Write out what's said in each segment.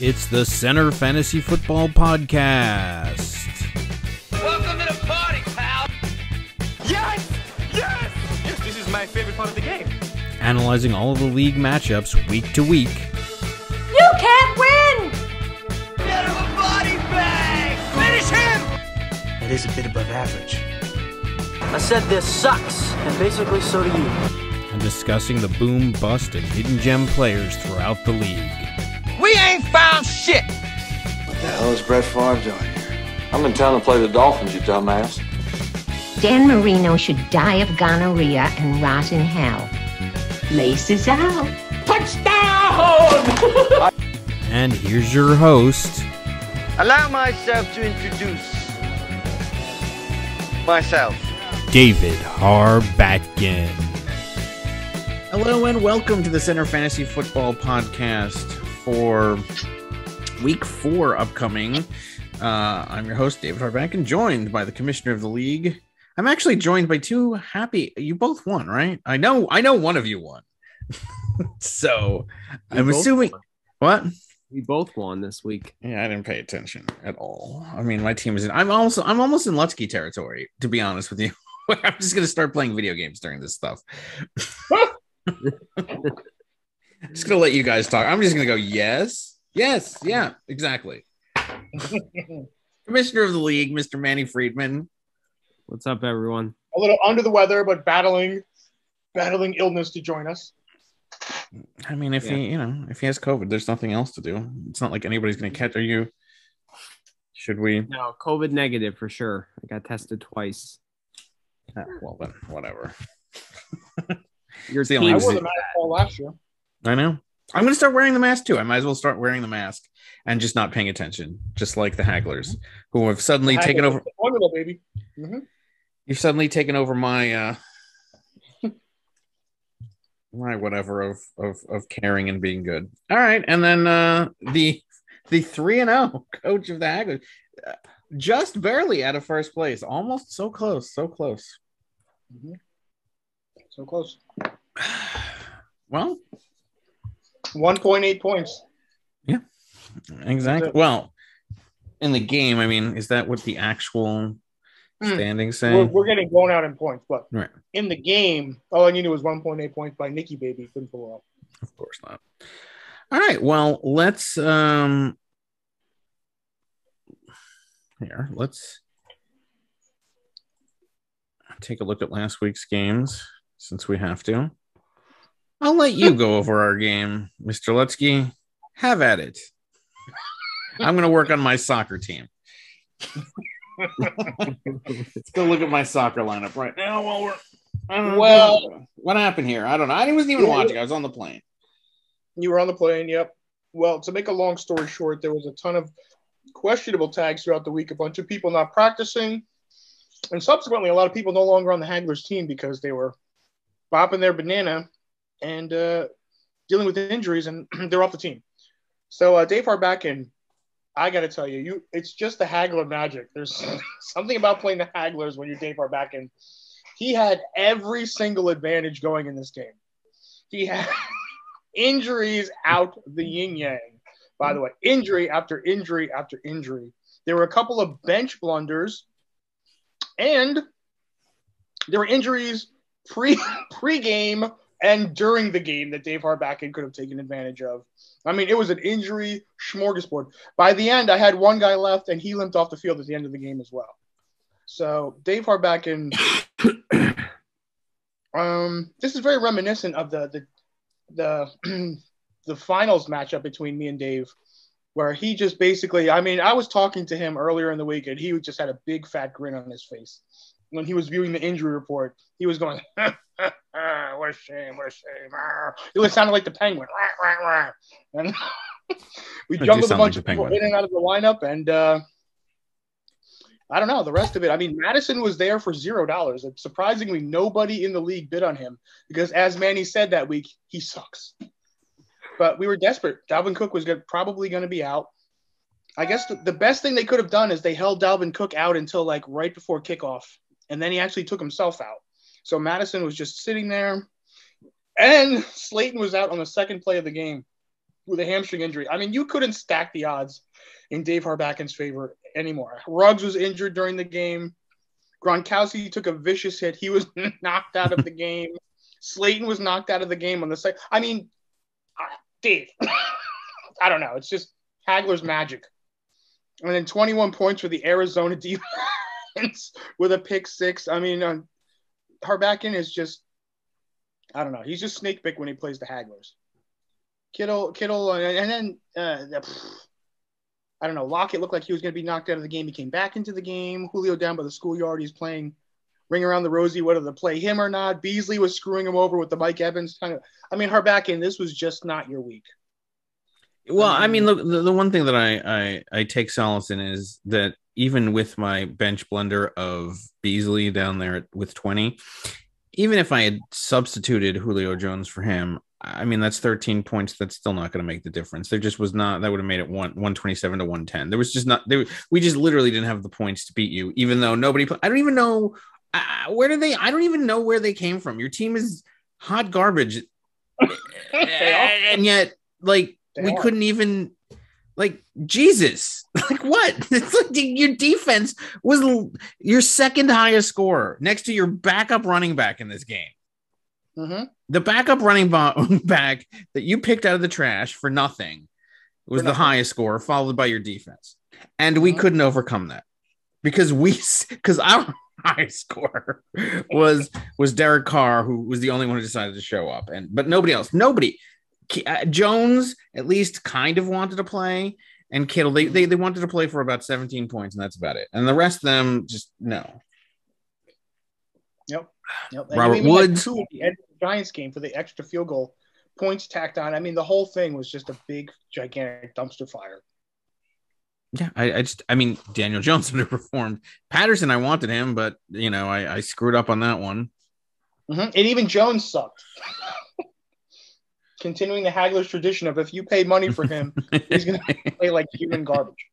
It's the Center Fantasy Football Podcast. Welcome to the party, pal! Yes! Yes! Yes, this is my favorite part of the game. Analyzing all of the league matchups week to week. You can't win! Get him a body bag! Finish him! It is a bit above average. I said this sucks, and basically so do you. And discussing the boom, bust, and hidden gem players throughout the league. We ain't found shit! What the hell is Brett Favre doing here? I'm in town to play the Dolphins, you dumbass. Dan Marino should die of gonorrhea and rot in hell. Laces out. Touchdown! And here's your host, Allow myself to introduce myself. David Harbacken. Hello and welcome to the Center Fantasy Football Podcast for Week 4 upcoming. I'm your host, David Harbacken, joined by the Commissioner of the League. I'm actually joined by two happy... You both won, right? I know one of you won. So, I'm assuming... What? We both won this week. Yeah, I didn't pay attention at all. I mean, my team is in... I'm almost in Lutsky territory, to be honest with you. I'm just going to start playing video games during this stuff. Just gonna let you guys talk. I'm just gonna go yes, yeah, exactly. Commissioner of the league, Mr. Manny Friedman. What's up, everyone? A little under the weather, but battling illness to join us. I mean, if he has COVID, there's nothing else to do. It's not like anybody's gonna catch. Should we? No, COVID negative for sure. I got tested twice. Well, then whatever. Your the team. I wore the mask all last year. I know. I'm going to start wearing the mask too. I might as well start wearing the mask and just not paying attention, just like the Hagglers, who have suddenly taken over. Formula, baby. Mm-hmm. You've suddenly taken over my my whatever of caring and being good. All right, and then the 3-0 coach of the Hagglers, just barely out of first place, almost so close. Mm-hmm. So close. Well, 1.8 points. Yeah, exactly. Well, in the game, I mean, is that what the actual standings say? We're getting blown out in points, but right. In the game, all I knew was 1.8 points by Nicky Baby. Couldn't pull off. Of course not. All right. Well, let's take a look at last week's games since we have to. I'll let you go over our game, Mr. Lutsky. Have at it. I'm going to work on my soccer team. Let's go look at my soccer lineup right now what happened here? I don't know. I wasn't even watching. I was on the plane. You were on the plane, yep. Well, to make a long story short, there was a ton of questionable tags throughout the week, a bunch of people not practicing, and subsequently a lot of people no longer on the Hagglers team because they were bopping their banana and dealing with injuries, and they're off the team. So Dave Harbacken, I got to tell you, it's just the Haggler magic. There's something about playing the Hagglers when you're Dave Harbacken. He had every single advantage going in this game. He had injuries out the yin-yang. By the way, injury after injury after injury. There were a couple of bench blunders, and there were injuries pre-game and during the game that Dave Harbacken could have taken advantage of. I mean, it was an injury smorgasbord. By the end, I had one guy left, and he limped off the field at the end of the game as well. So Dave Harbacken, this is very reminiscent of the finals matchup between me and Dave, where he just basically, I mean, I was talking to him earlier in the week, and he just had a big fat grin on his face. When he was viewing the injury report, he was going, what a shame. It was sounding like the Penguin. And we juggled a bunch of people in and out of the lineup, and I don't know, the rest of it. I mean, Madison was there for $0. And surprisingly, nobody in the league bid on him because, as Manny said that week, he sucks. But we were desperate. Dalvin Cook was probably going to be out. I guess the best thing they could have done is they held Dalvin Cook out until like right before kickoff. And then he actually took himself out. So Madison was just sitting there. And Slayton was out on the second play of the game. with a hamstring injury. I mean, you couldn't stack the odds in Dave Harbakin's favor anymore. Ruggs was injured during the game. Gronkowski took a vicious hit. He was knocked out of the game. Slayton was knocked out of the game on the side. I mean, Dave, I don't know. It's just Hagler's magic. And then 21 points for the Arizona defense with a pick six. I mean, Harbakin is just, I don't know. He's just snake bit when he plays the Haglers. Kittle, and then I don't know. Lockett looked like he was going to be knocked out of the game. He came back into the game. Julio down by the schoolyard. He's playing Ring Around the Rosie, whether to play him or not. Beasley was screwing him over with the Mike Evans kind of. I mean, Harbakin, this was just not your week. Well, I mean, look, the one thing that I take solace in is that even with my bench blender of Beasley down there with 20, even if I had substituted Julio Jones for him, I mean, that's 13 points. That's still not going to make the difference. There just was not. That would have made it 127 to 110. There was just not. We just literally didn't have the points to beat you, even though nobody. I don't even know where did they. I don't even know where they came from. Your team is hot garbage, and yet like. We couldn't even, like, Jesus, like what? It's like your defense was your second highest scorer next to your backup running back in this game. Mm-hmm. The backup running back that you picked out of the trash for nothing was the highest scorer, followed by your defense. And we couldn't overcome that because our highest scorer was Derek Carr, who was the only one who decided to show up. But nobody else, Jones at least kind of wanted to play, and Kittle they wanted to play for about 17 points, and that's about it. And the rest of them just no. Yep. Robert Woods at the end of the Giants game for the extra field goal, points tacked on. I mean, the whole thing was just a big, gigantic dumpster fire. Yeah, I mean, Daniel Jones underperformed. Patterson, I wanted him, but I screwed up on that one. Mm-hmm. And even Jones sucked. Continuing the Hagler's tradition of if you pay money for him, he's going to play like human garbage.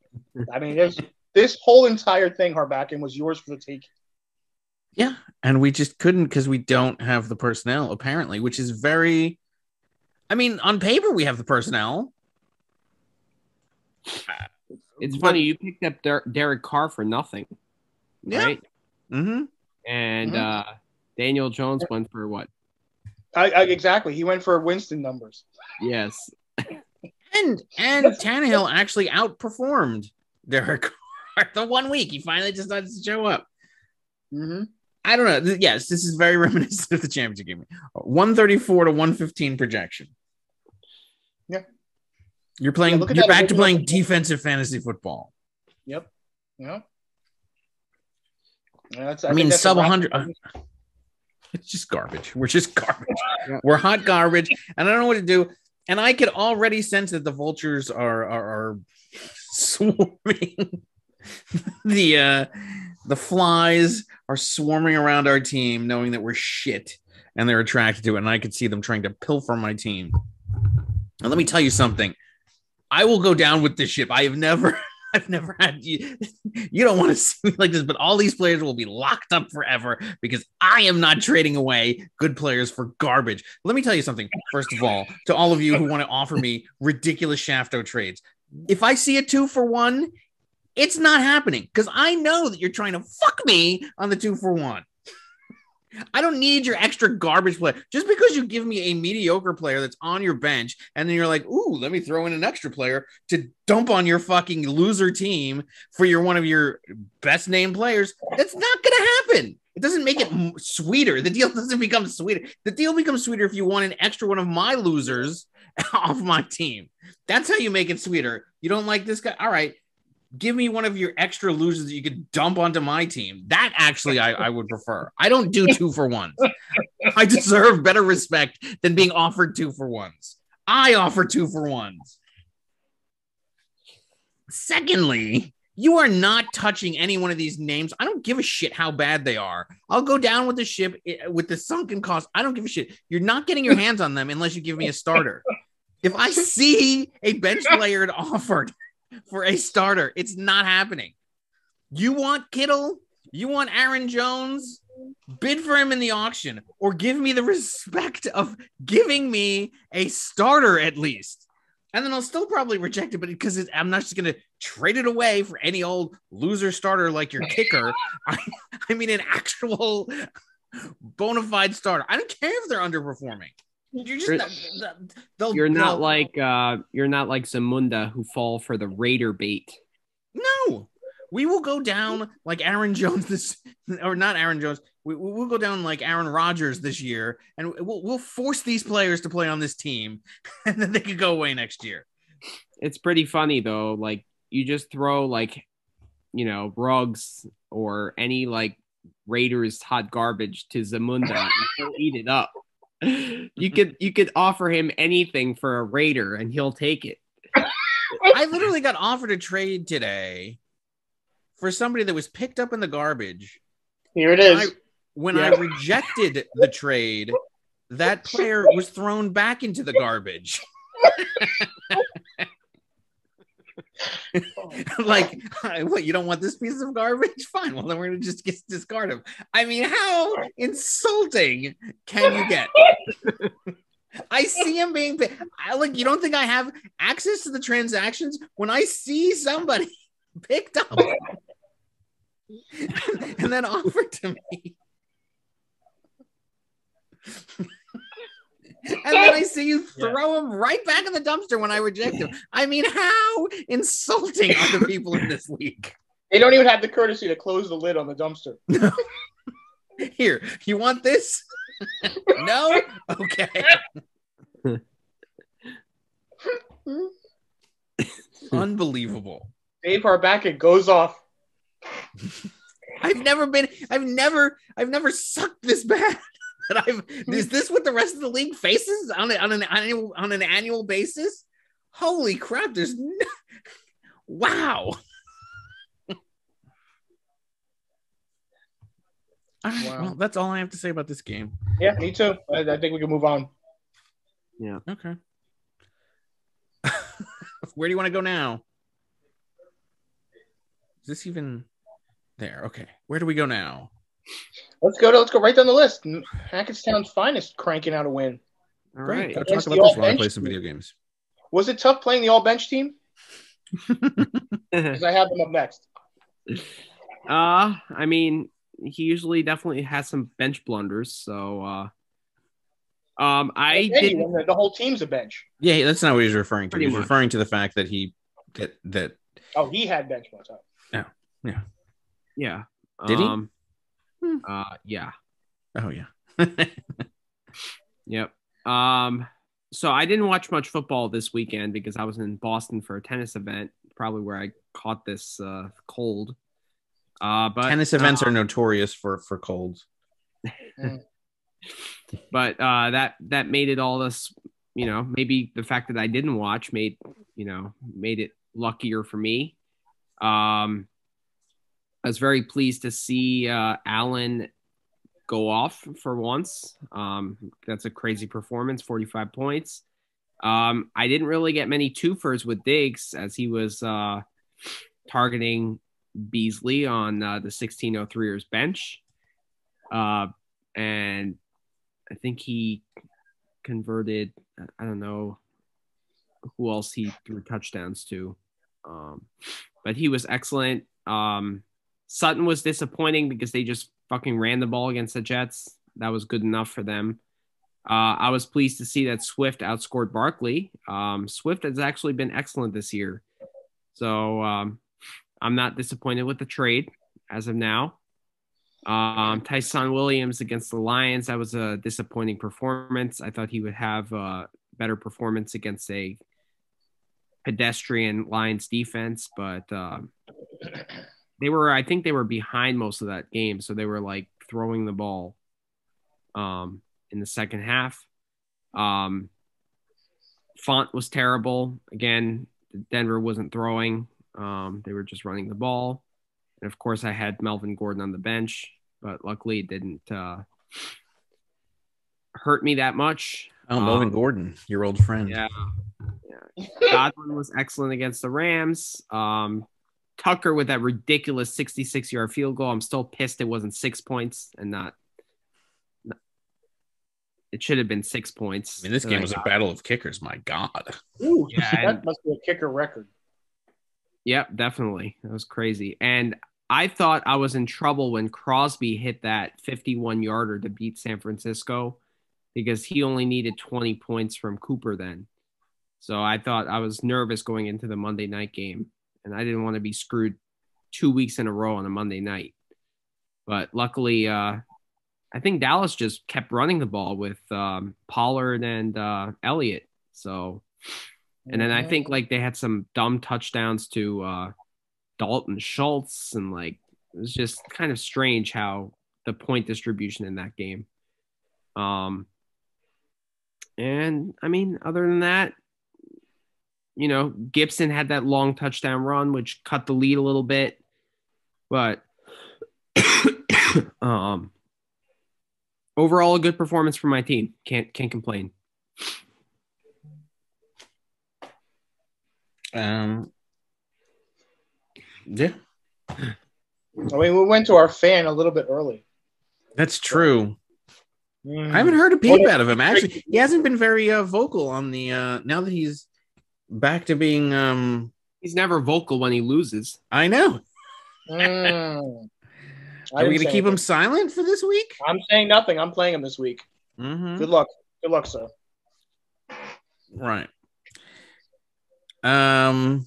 I mean, this whole entire thing, Harbakin, was yours for the taking. Yeah, and we just couldn't because we don't have the personnel, apparently, which is very – I mean, on paper, we have the personnel. It's funny. You picked up Derek Carr for nothing, right? Yeah. Mm-hmm. And Daniel Jones went for what? Exactly. He went for Winston numbers. Yes. And Tannehill actually outperformed Derek Carr the 1 week. He finally decided to show up. Mm-hmm. I don't know. Yes, this is very reminiscent of the championship game. 134 to 115 projection. Yeah. You're playing. Yeah, you're back to playing defensive fantasy football. Yep. Yeah. I mean, sub 100. It's just garbage. We're just garbage. Yeah. We're hot garbage, and I don't know what to do. And I could already sense that the vultures are swarming. The flies are swarming around our team, knowing that we're shit, and they're attracted to it. And I could see them trying to pilfer my team. And let me tell you something. I will go down with this ship. I've never had you. You don't want to see me like this, but all these players will be locked up forever because I am not trading away good players for garbage. Let me tell you something. First of all, to all of you who want to offer me ridiculous Shafto trades, if I see a 2-for-1, it's not happening because I know that you're trying to fuck me on the 2-for-1. I don't need your extra garbage player. Just because you give me a mediocre player that's on your bench and then you're like, ooh, let me throw in an extra player to dump on your fucking loser team for one of your best named players, that's not going to happen. It doesn't make it sweeter. The deal doesn't become sweeter. The deal becomes sweeter if you want an extra one of my losers off my team. That's how you make it sweeter. You don't like this guy? All right. Give me one of your extra losers that you could dump onto my team. That actually I would prefer. I don't do 2-for-1s. I deserve better respect than being offered 2-for-1s. I offer 2-for-1s. Secondly, you are not touching any one of these names. I don't give a shit how bad they are. I'll go down with the ship with the sunken cost. I don't give a shit. You're not getting your hands on them unless you give me a starter. If I see a bench player offered for a starter, it's not happening. You want Kittle? You want Aaron Jones? Bid for him in the auction or give me the respect of giving me a starter at least. And then I'll still probably reject it, but because I'm not just going to trade it away for any old loser starter like your kicker. I mean, an actual bona fide starter. I don't care if they're underperforming. You're not like Zamunda who fall for the Raider bait. No, we will go down like Aaron Jones or not Aaron Jones. We'll go down like Aaron Rodgers this year, and we'll force these players to play on this team, and then they could go away next year. It's pretty funny though. Like you just throw Ruggs or any like Raiders hot garbage to Zamunda and he'll eat it up. You could offer him anything for a Raider and he'll take it. I literally got offered a trade today for somebody that was picked up in the garbage. Here it is. When I rejected the trade, that player was thrown back into the garbage. Like, what, you don't want this piece of garbage? Fine, well then we're gonna just discard him. I mean, how insulting can you get? I see him being paid. You don't think I have access to the transactions when I see somebody picked up and then offered to me? And then I see you throw him right back in the dumpster when I reject him. I mean, how insulting are the people in this league? They don't even have the courtesy to close the lid on the dumpster. Here, you want this? No? Okay. Unbelievable. Dave Harback goes off. I've never sucked this bad. Is this what the rest of the league faces on an annual basis? Holy crap! Wow. Well, that's all I have to say about this game. Yeah, me too. I think we can move on. Yeah. Okay. Where do you want to go now? Is this even there? Okay. Where do we go now? Let's go right down the list. Hackettstown's finest cranking out a win. All right. Go talk about this while I play some video games. Was it tough playing the all-bench team? Because I have them up next. I mean, he usually definitely has some bench blunders. So, the whole team's a bench. Yeah, that's not what he's referring to. Pretty He's much. referring to the fact that he had bench one time. Yeah. Did he? Yeah. Oh yeah. Yep. So I didn't watch much football this weekend because I was in Boston for a tennis event, probably where I caught this cold. But tennis events are notorious for colds. But that made it all this, maybe the fact that I didn't watch made it luckier for me. I was very pleased to see Allen go off for once. That's a crazy performance, 45 points. I didn't really get many twofers with Diggs as he was targeting Beasley on the 1603ers bench. And I think he converted, I don't know who else he threw touchdowns to. But he was excellent. Sutton was disappointing because they just fucking ran the ball against the Jets. That was good enough for them. I was pleased to see that Swift outscored Barkley. Swift has actually been excellent this year. So I'm not disappointed with the trade as of now. Tyson Williams against the Lions, that was a disappointing performance. I thought he would have a better performance against a pedestrian Lions defense, but I think they were behind most of that game, so they were like throwing the ball in the second half. Font was terrible. Again, Denver wasn't throwing. They were just running the ball. And of course, I had Melvin Gordon on the bench, but luckily it didn't hurt me that much. Oh, Melvin Gordon, your old friend. Yeah. Godwin was excellent against the Rams. Tucker with that ridiculous 66-yard field goal. I'm still pissed it wasn't 6 points and not. it should have been 6 points. I mean, this game was a battle of kickers. My God. Ooh, Yeah, that must be a kicker record. Yep, definitely. That was crazy. And I thought I was in trouble when Crosby hit that 51-yarder to beat San Francisco because he only needed 20 points from Cooper then. So I thought I was nervous going into the Monday night game, and I didn't want to be screwed 2 weeks in a row on a Monday night. But luckily, I think Dallas just kept running the ball with Pollard and Elliott. So, and then I think like they had some dumb touchdowns to Dalton Schultz, and like it was just kind of strange how the point distribution in that game. And I mean, other than that, you know, Gibson had that long touchdown run, which cut the lead a little bit, but overall a good performance from my team. Can't complain. Yeah. I mean, we went to our fan a little bit early. That's true. I haven't heard a peep out of him. Actually, he hasn't been very vocal on the now that he's back to being he's never vocal when he loses. I know. Are we going to keep him silent for this week? I'm saying nothing. I'm playing him this week. Mm-hmm. Good luck. Good luck, sir. Right. I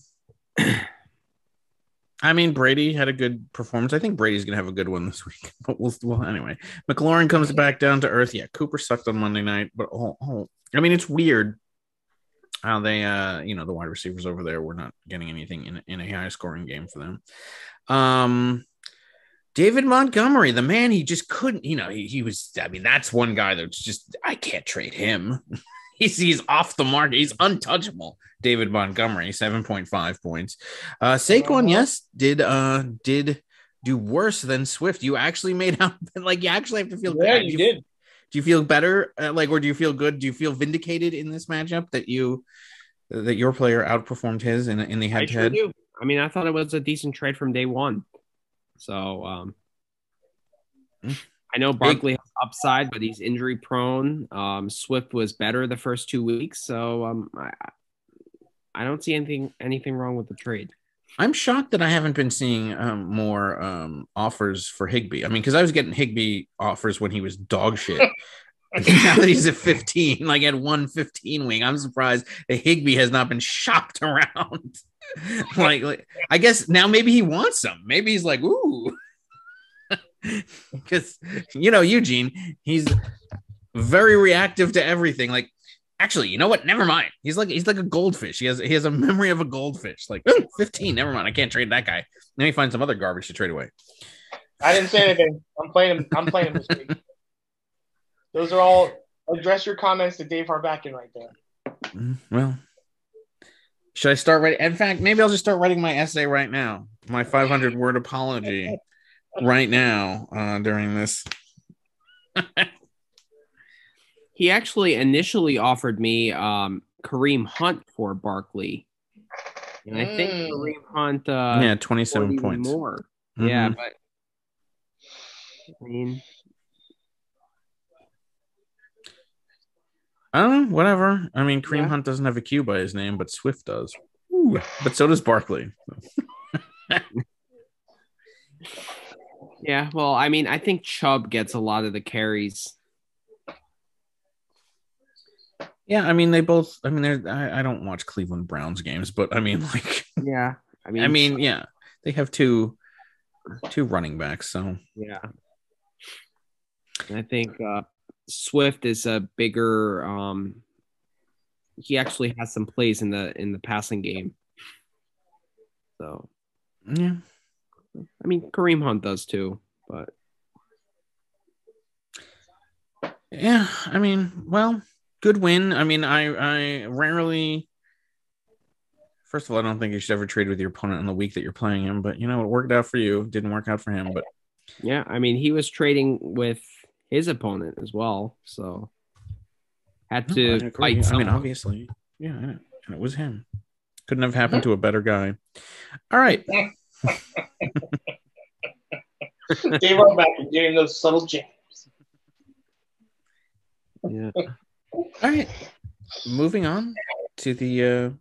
mean, Brady had a good performance. I think Brady's going to have a good one this week. But well, anyway. McLaurin comes back down to earth. Yeah, Cooper sucked on Monday night. But, I mean, it's weird how they, the wide receivers over there were not getting anything in a high-scoring game for them. David Montgomery, the man, he just couldn't, he was, I mean, that's one guy that's just, I can't trade him. He's off the market. He's untouchable. David Montgomery, 7.5 points. Saquon, yes, did do worse than Swift. You actually made out like you actually have to feel yeah, bad. You did. Do you feel better? Or do you feel good? Do you feel vindicated in this matchup that your player outperformed his in the head-to-head? I sure do. I mean, I thought it was a decent trade from day one. So I know Barkley has upside, but he's injury prone. Swift was better the first 2 weeks, so I don't see anything wrong with the trade. I'm shocked that I haven't been seeing more offers for Higbee. I mean, because I was getting Higbee offers when he was dog shit. Now that he's at 15, like at 115 week, I'm surprised that Higbee has not been shopped around. like I guess now maybe he wants some. Maybe he's like, ooh. Because Eugene, he's very reactive to everything. Like, actually, you know what? Never mind. He's like a goldfish. He has a memory of a goldfish. Like, 15. Never mind. I can't trade that guy. Then he finds some other garbage to trade away. I didn't say anything. I'm playing him this week. Those are all. Address your comments to Dave Harbakin right there. Well, should I start writing? In fact, maybe I'll just start writing my essay right now. My 500-word apology right now during this. He actually initially offered me Kareem Hunt for Barkley. And I think Kareem Hunt 27 points more. Mm-hmm. Yeah, but I mean, whatever. I mean, Kareem Hunt doesn't have a Q by his name, but Swift does. Ooh, but so does Barkley. Yeah, well, I mean, I think Chubb gets a lot of the carries. Yeah, I mean, they both. I mean, I don't watch Cleveland Browns games, but I mean, like, yeah, yeah, they have two running backs, so yeah. And I think Swift is a bigger. He actually has some plays in the passing game. So, yeah. I mean, Kareem Hunt does too, but yeah, I mean, well, good win. I mean, I rarely. First of all, I don't think you should ever trade with your opponent in the week that you're playing him, but it worked out for you. Didn't work out for him, but yeah, I mean, he was trading with his opponent as well, so had to fight. I mean, obviously, yeah, and it was him. Couldn't have happened to a better guy. All right. Dave Harbakin getting those subtle jabs. Yeah. All right. Moving on to the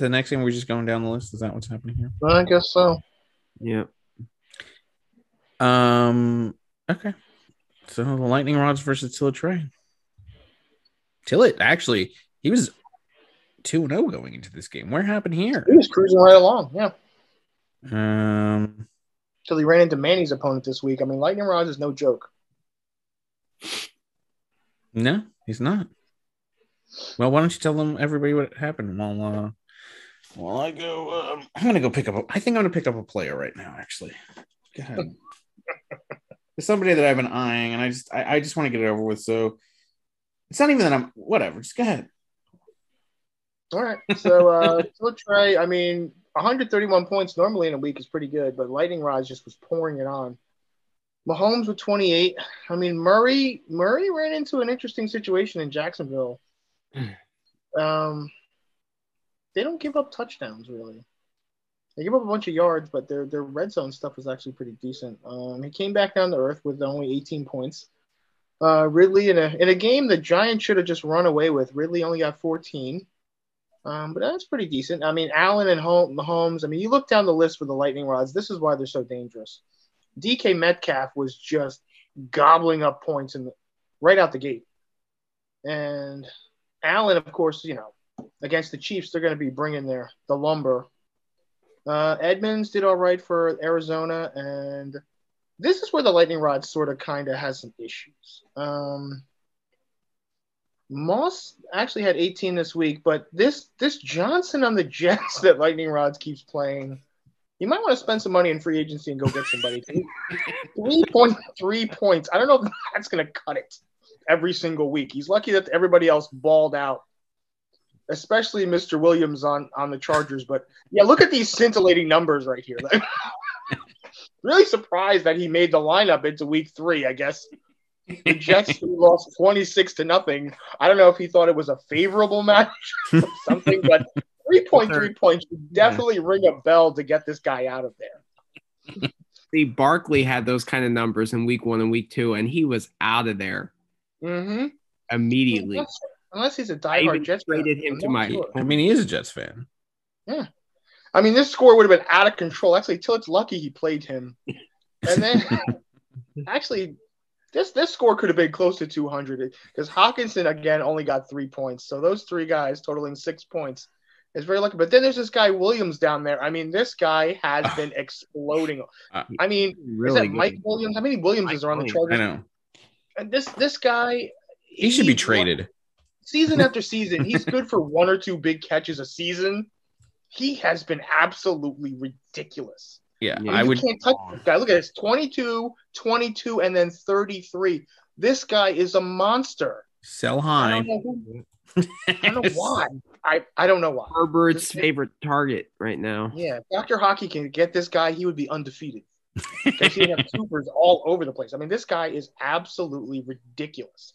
next game. We're just going down the list. Is that what's happening here? I guess so. Yeah. Okay. So the Lightning Rods versus Tillett Trey. Tillett, actually, he was 2-0 going into this game. What happened here? He was cruising right along, yeah. Till he ran into Manny's opponent this week. I mean, Lightning Rods is no joke. No, he's not. Well, why don't you tell them everybody what happened while I go? I'm gonna go pick up. I think I'm gonna pick up a player right now. Actually, go ahead. There's somebody that I've been eyeing, and I just want to get it over with. So it's not even that I'm whatever. Just go ahead. All right. So Trey, I mean, 131 points normally in a week is pretty good, but Lightning Rods just was pouring it on. Mahomes with 28. I mean, Murray ran into an interesting situation in Jacksonville. They don't give up touchdowns, really. They give up a bunch of yards, but their red zone stuff was actually pretty decent. He came back down to earth with only 18 points. Ridley in a game the Giants should have just run away with. Ridley only got 14. But that's pretty decent. I mean, Allen and Mahomes. I mean, you look down the list for the Lightning Rods. This is why they're so dangerous. DK Metcalf was just gobbling up points right out the gate. And Allen, of course, against the Chiefs, they're going to be bringing the lumber. Edmonds did all right for Arizona, and this is where the Lightning Rod sort of kind of has some issues. Moss actually had 18 this week, but this Johnson on the Jets that Lightning Rods keeps playing, you might want to spend some money in free agency and go get somebody. 3.3 points. I don't know if that's going to cut it every single week. He's lucky that everybody else balled out, especially Mr. Williams on the Chargers. But, yeah, look at these scintillating numbers right here. Really surprised that he made the lineup into week 3, I guess. The Jets lost 26-0. I don't know if he thought it was a favorable match or something, but 3.3 points would definitely ring a bell to get this guy out of there. See, Barkley had those kind of numbers in week 1 and week 2, and he was out of there immediately. Unless he's a diehard Jets fan. I mean, he is a Jets fan. Yeah. I mean, this score would have been out of control. Actually, Tillett's lucky he played him. And then, actually, this score could have been close to 200 because Hawkinson, again, only got 3 points. So those 3 guys totaling 6 points is very lucky. But then there's this guy Williams down there. I mean, this guy has been exploding. I mean, really is that Mike Williams? How many Williamses are on the Chargers? I know. And this guy, he should be traded. Season after season, he's good for 1 or 2 big catches a season. He has been absolutely ridiculous. Yeah, I would. Can't touch this guy. Look at this: 22, 22, and then 33. This guy is a monster. Sell high. I don't know why. I don't know why. Herbert's favorite target right now. Yeah, Dr. Hockey can get this guy. He would be undefeated because he would have supers all over the place. I mean, this guy is absolutely ridiculous.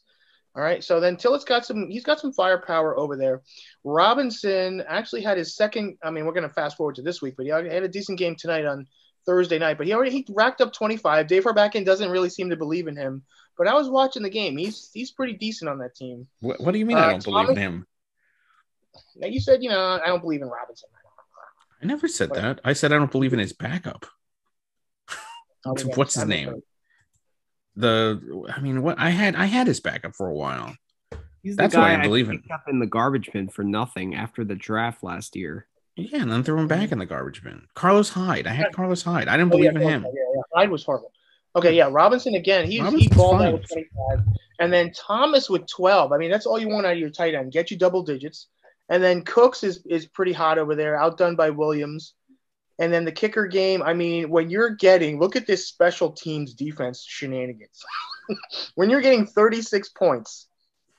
All right, so then Tillett's got some firepower over there. Robinson actually had his second. I mean, we're going to fast forward to this week, but he had a decent game tonight on Thursday night. But he racked up 25. Dave Harbakin doesn't really seem to believe in him. But I was watching the game. He's pretty decent on that team. What do you mean I don't believe in him? Now you said I don't believe in Robinson. I never said that. I said I don't believe in his backup. What's his name? I had his backup for a while. That's why I believe in. Up in the garbage bin for nothing after the draft last year. Yeah, and then threw him back in the garbage bin. Carlos Hyde. I had Carlos Hyde. I didn't believe in him. Yeah, Hyde was horrible. Okay, yeah, Robinson again. He balled out with 25, and then Thomas with 12. I mean, that's all you want out of your tight end. Get you double digits, and then Cooks is pretty hot over there, outdone by Williams. And then the kicker game, I mean, when you're look at this special teams defense shenanigans. When you're getting 36 points,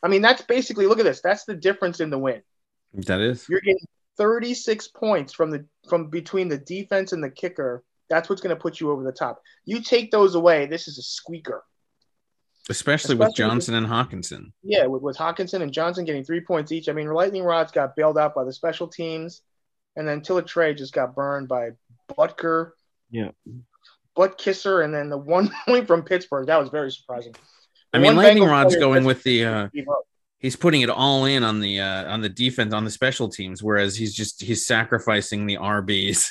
I mean, that's basically, look at this. That's the difference in the win. That is. You're getting 36 points from between the defense and the kicker. That's what's going to put you over the top. You take those away, this is a squeaker. Especially with Johnson and Hawkinson. Yeah, with Hawkinson and Johnson getting 3 points each. I mean, Lightning Rods got bailed out by the special teams. And then Tillett Trey just got burned by Butt Kisser, and then the 1 point from Pittsburgh. That was very surprising. I mean, One Lightning Bengal Rod's player going that's- with the he's putting it all in on the defense, on the special teams, whereas he's sacrificing the RBs.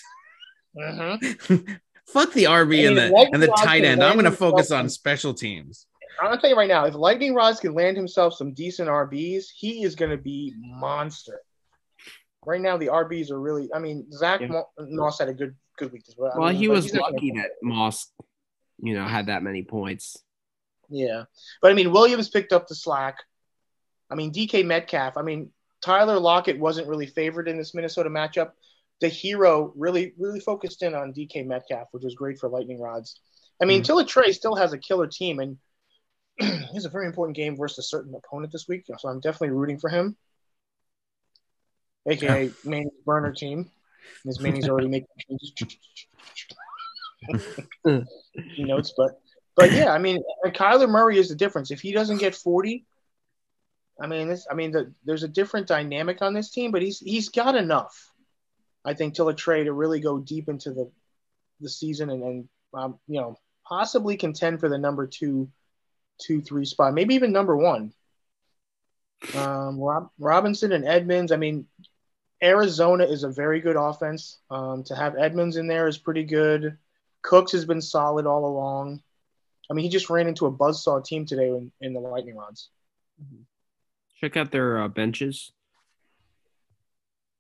Fuck the RB and the tight end. I'm going to focus on special teams. I'm going to tell you right now, if Lightning Rods can land himself some decent RBs, he is going to be monster. Right now, the RBs are really. I mean, Zach Moss had a good week as well. Well, I mean, he was lucky that Moss, had that many points. Yeah, but I mean, Williams picked up the slack. I mean, DK Metcalf. I mean, Tyler Lockett wasn't really favored in this Minnesota matchup. The hero really focused in on DK Metcalf, which was great for Lightning Rods. I mean, Trey still has a killer team, and he has a very important game versus a certain opponent this week, so I'm definitely rooting for him. AKA Manny's burner team. Miss Manny's already making changes. He notes, but yeah, I mean, Kyler Murray is the difference. If he doesn't get 40, there's a different dynamic on this team, but he's got enough, I think, till a trade to really go deep into the season and possibly contend for the number 2, 3 spot, maybe even number 1. Robinson and Edmonds. I mean, Arizona is a very good offense. To have Edmonds in there is pretty good. Cooks has been solid all along. I mean, he just ran into a buzzsaw team today in the Lightning Rods. Check out their benches.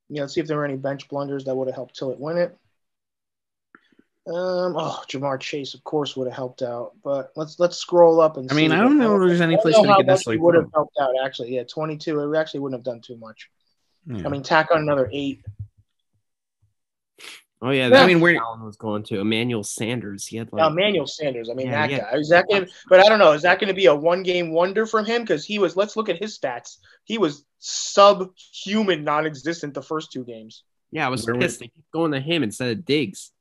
Yeah, let's see if there were any bench blunders that would have helped Tillett win it. Jamar Chase, of course, would have helped out. But let's scroll up and see. I mean, I don't know if there's any place that he could necessarily would have helped out, actually. Yeah, 22. It actually wouldn't have done too much. Yeah. I mean, tack on another 8. Oh yeah, I mean, where Allen was going to Emmanuel Sanders. He had Emmanuel Sanders. I mean, that guy. Is that going? But I don't know. Is that going to be a one-game wonder from him? Because he was. Let's look at his stats. He was subhuman, non-existent the first 2 games. Yeah, I was pissed. They keep going to him instead of Diggs.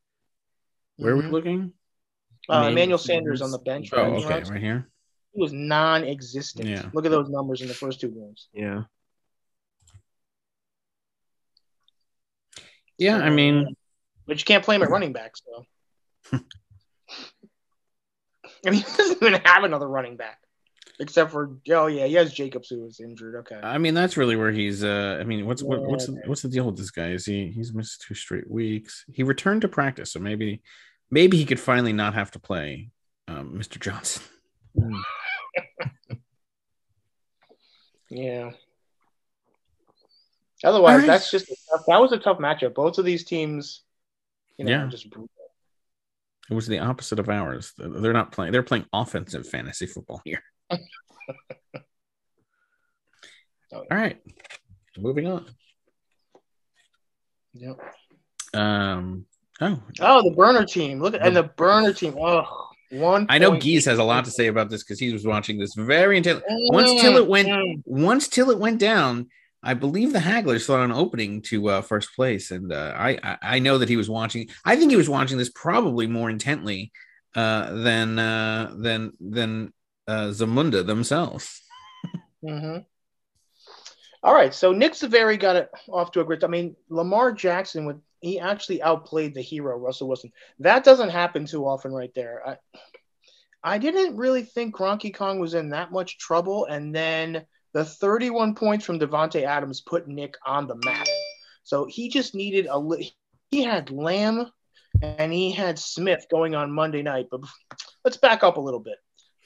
Where are we looking? Emmanuel Sanders on the bench. Oh, okay, right here. He was non-existent. Yeah. Look at those numbers in the first 2 games. Yeah. Yeah, I mean. But you can't play him at running back, so. I mean, he doesn't even have another running back. Except for, he has Jacobs who was injured. Okay. I mean, that's really where he's, what's the deal with this guy? He's missed 2 straight weeks. He returned to practice, so maybe he could finally not have to play Mr. Johnson. Yeah. Otherwise, that was a tough matchup. Both of these teams, just brutal. It was the opposite of ours. They're not playing. They're playing offensive fantasy football here. All right, moving on. Yep. The burner team. Look at the burner team. Oh, 1. I know Geese has a lot to say about this because he was watching this very intently. Once Tillett went down, I believe the Hagglers thought an opening to first place, and I know that he was watching. I think he was watching this probably more intently than Zamunda themselves. Mm-hmm. All right, so Nick Saveri got it off to a great. I mean, Lamar Jackson he actually outplayed the hero Russell Wilson. That doesn't happen too often, right there. I didn't really think Gronky Kong was in that much trouble, and then the 31 points from Devontae Adams put Nick on the map. So he just needed he had Lamb and he had Smith going on Monday night. But let's back up a little bit.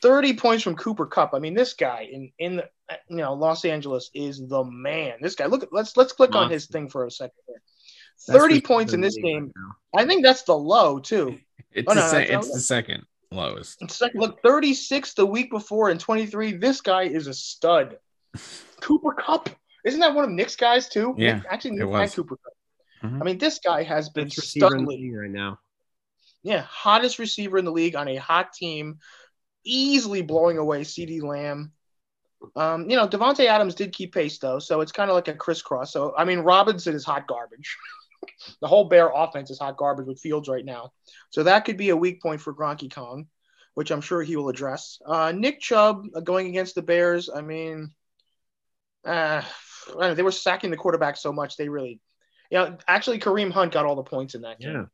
30 points from Cooper Kupp. I mean, this guy in Los Angeles is the man. This guy, let's click on his thing for a second here. 30 points in this game. Right, I think that's the low too. It's the second lowest. Look, 36 the week before and 23. This guy is a stud. Cooper Kupp. Isn't that one of Nick's guys too? Yeah, Nick had Cooper Kupp. Mm-hmm. I mean, this guy has been stuck in the league right now. Yeah, hottest receiver in the league on a hot team, easily blowing away CeeDee Lamb. Devontae Adams did keep pace though, so it's kind of like a crisscross. So I mean, Robinson is hot garbage. The whole Bear offense is hot garbage with Fields right now. So that could be a weak point for Gronky Kong, which I'm sure he will address. Nick Chubb going against the Bears. I mean. They were sacking the quarterback so much they really, actually Kareem Hunt got all the points in that game. Yeah.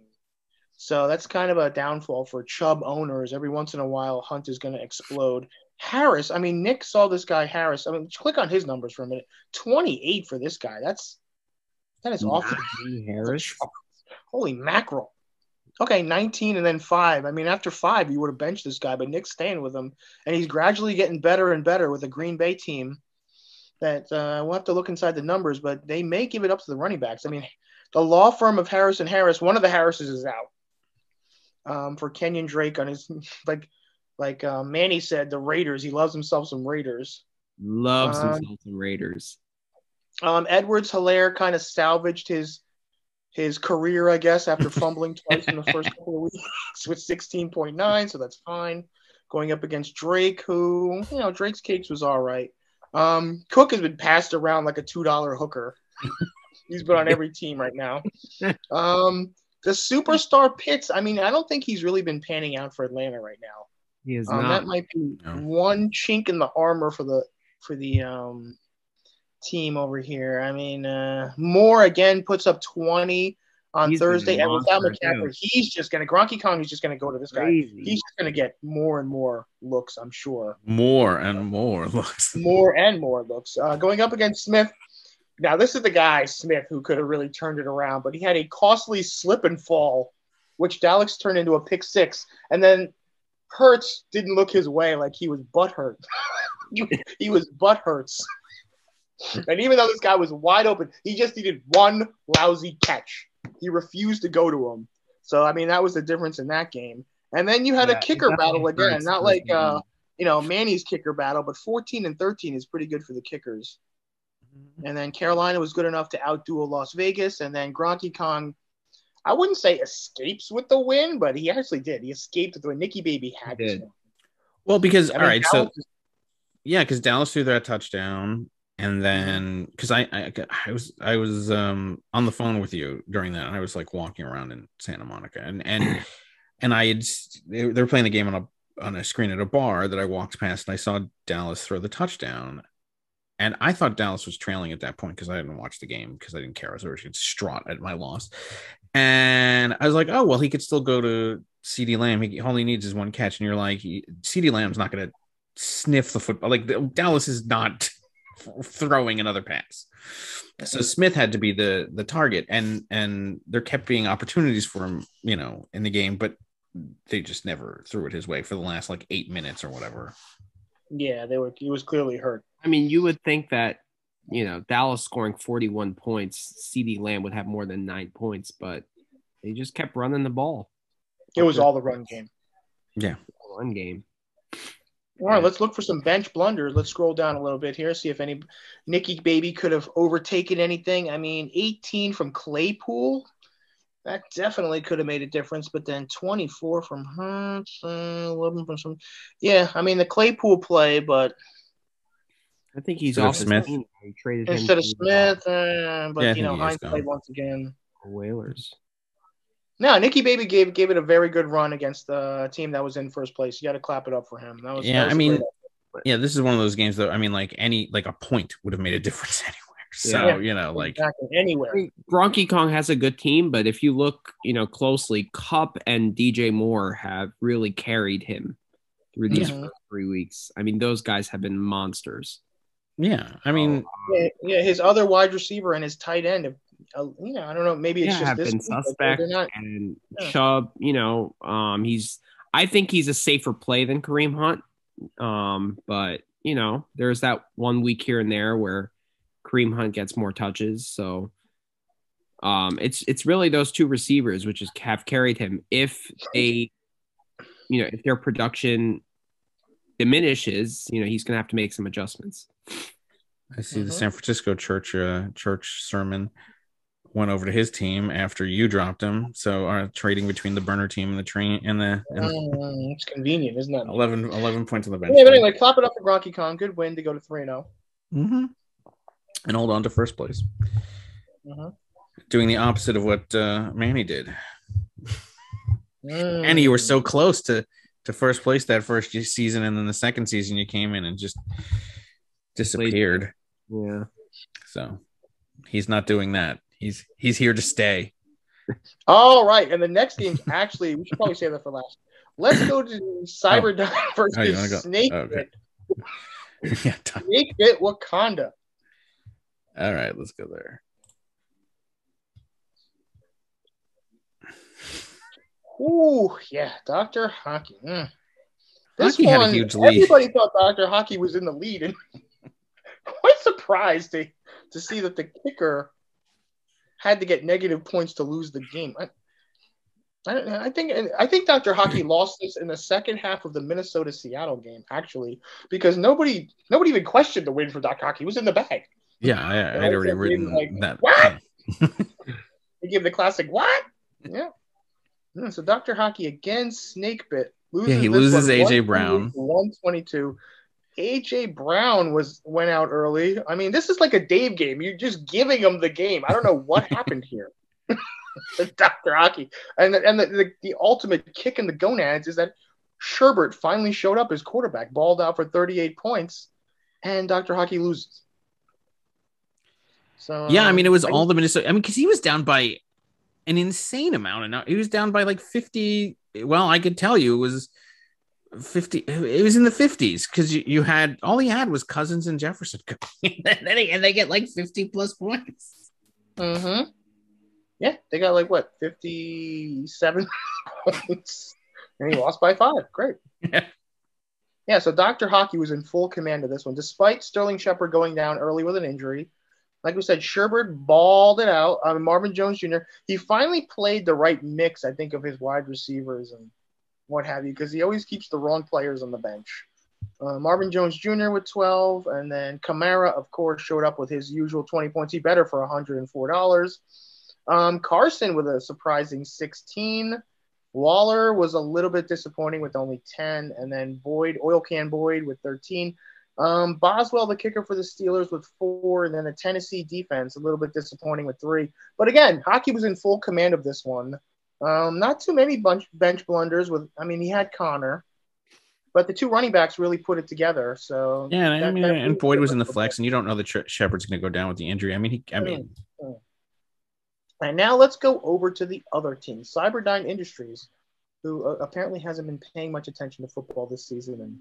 So that's kind of a downfall for Chubb owners. Every once in a while, Hunt is going to explode. Harris, I mean, Nick saw this guy Harris. I mean, click on his numbers for a minute. 28 for this guy. That is awful. Harris. Holy mackerel. Okay, 19 and then 5. I mean, after 5, you would have benched this guy, but Nick's staying with him, and he's gradually getting better and better with a Green Bay team that we'll have to look inside the numbers, but they may give it up to the running backs. I mean, the law firm of Harris and Harris, one of the Harrises is out for Kenyon Drake on his like Manny said, the Raiders. He loves himself some Raiders. Loves himself some Raiders. Edwards Hilaire kind of salvaged his career, I guess, after fumbling twice in the first couple of weeks with 16.9, so that's fine. Going up against Drake, who, Drake's cakes was all right. Cook has been passed around like a $2 hooker. He's been on every team right now. The superstar Pitts, I mean, I don't think he's really been panning out for Atlanta right now. He is not. That might be one chink in the armor for the team over here. I mean, Moore again puts up 20 on Thursday, and without McCaffrey, he's just going to Gronky Kong. He's just going to go to this guy. He's just going to get more and more looks, I'm sure. More and more looks. More and more looks. Going up against Smith. Now, this is the guy, Smith, who could have really turned it around, but he had a costly slip and fall, which Dallas turned into a pick 6, and then Hurts didn't look his way, like he was butthurt. He was butthurts. And even though this guy was wide open, he just needed one lousy catch. He refused to go to him. So, I mean, that was the difference in that game. And then you had a kicker battle again, not like Manny's kicker battle, but 14 and 13 is pretty good for the kickers. And then Carolina was good enough to outdo Las Vegas, and then Gronky Kong, I wouldn't say escapes with the win, but he actually did. He escaped with the win. Nicky Baby had this one. Well, because because Dallas threw that touchdown, and then because I was on the phone with you during that, and I was like walking around in Santa Monica, and they were playing the game on a screen at a bar that I walked past, and I saw Dallas throw the touchdown. And I thought Dallas was trailing at that point because I didn't watch the game because I didn't care. I was already distraught at my loss. And I was like, oh, well, he could still go to CeeDee Lamb. All he needs is one catch. And you're like, CeeDee Lamb's not going to sniff the football. Like, Dallas is not throwing another pass. So Smith had to be the target. And there kept being opportunities for him, in the game. But they just never threw it his way for the last, 8 minutes or whatever. Yeah, he was clearly hurt. I mean, you would think that, Dallas scoring 41 points, CeeDee Lamb would have more than 9 points, but they just kept running the ball. It was all the run game. Yeah. Run game. All right, let's look for some bench blunders. Let's scroll down a little bit here, see if any Nicky Baby could have overtaken anything. I mean, 18 from Claypool. That definitely could have made a difference, but then 24 from Hurts, 11 from some. Yeah, I mean, the Claypool play, but I think he's off Smith. He traded instead him of Smith, but hindsight once again. Whalers. No, Nicky Baby gave it a very good run against the team that was in first place. You got to clap it up for him. That was this is one of those games that a point would have made a difference anywhere. So exactly. Anywhere. I mean, Gronky Kong has a good team, but if you look, closely, Kupp and DJ Moore have really carried him through these first 3 weeks. I mean, those guys have been monsters. Yeah, I mean, his other wide receiver and his tight end have, I don't know, maybe it's just have this been suspect. And Chubb, I think he's a safer play than Kareem Hunt. But there's that 1 week here and there where Kareem Hunt gets more touches, so it's really those two receivers which have carried him. If if their production diminishes, he's gonna have to make some adjustments. I see the San Francisco church sermon went over to his team after you dropped him. So trading between the burner team and the train it's convenient, isn't it? 11 points on the bench. Yeah, but anyway, clap it up for Gronky Kong. Good win to go to 3-0. Mm-hmm. And hold on to first place. Doing the opposite of what Manny did. And you were so close to first place that first season, and then the second season you came in and just disappeared. Yeah. So he's not doing that. He's here to stay. All right. And the next game, actually, we should probably save that for last. Let's go to Cyberdyne versus Snake. Okay. Yeah. Snake Bit Wakanda. All right, let's go there. Ooh, yeah, Dr. Hockey. This Hockey one, had a huge lead. everybody thought Dr. Hockey was in the lead, and quite surprised to see that the kicker had to get negative points to lose the game. I think Dr. Hockey lost this in the second half of the Minnesota-Seattle game, actually, because nobody even questioned the win for Dr. Hockey. It was in the bag. Yeah, I had already written that. What? They give the classic, what? Yeah. So Dr. Hockey again, snake bit. He loses AJ Brown. 122. AJ Brown went out early. I mean, this is like a Dave game. You're just giving him the game. I don't know what happened here. Dr. Hockey. And the ultimate kick in the gonads is that Sherbert finally showed up as quarterback, balled out for 38 points, and Dr. Hockey loses. So yeah, I mean, it was all the Minnesota. I mean, because he was down by an insane amount, and he was down by like 50. Well, I could tell you it was 50. It was in the 50s because you had all he had was Cousins and Jefferson, and they get like 50 plus points. Mm-hmm. Yeah, they got like what 57 points, and he lost by 5. Great. Yeah. So Dr. Hockey was in full command of this one, despite Sterling Shepard going down early with an injury. Like we said, Sherbert balled it out. Marvin Jones Jr., he finally played the right mix, I think, of his wide receivers and what have you, because he always keeps the wrong players on the bench. Marvin Jones Jr. with 12, and then Kamara, of course, showed up with his usual 20 points. He better for $104. Carson with a surprising 16. Waller was a little bit disappointing with only 10, and then Oil Can Boyd with 13. Boswell, the kicker for the Steelers, with 4, and then the Tennessee defense, a little bit disappointing with 3. But again, Hockey was in full command of this one. Not too many bench blunders. He had Connor, but the 2 running backs really put it together. So yeah, and Boyd was in the flex, and you don't know that Shepard's going to go down with the injury. And now let's go over to the other team, Cyberdyne Industries, who apparently hasn't been paying much attention to football this season, and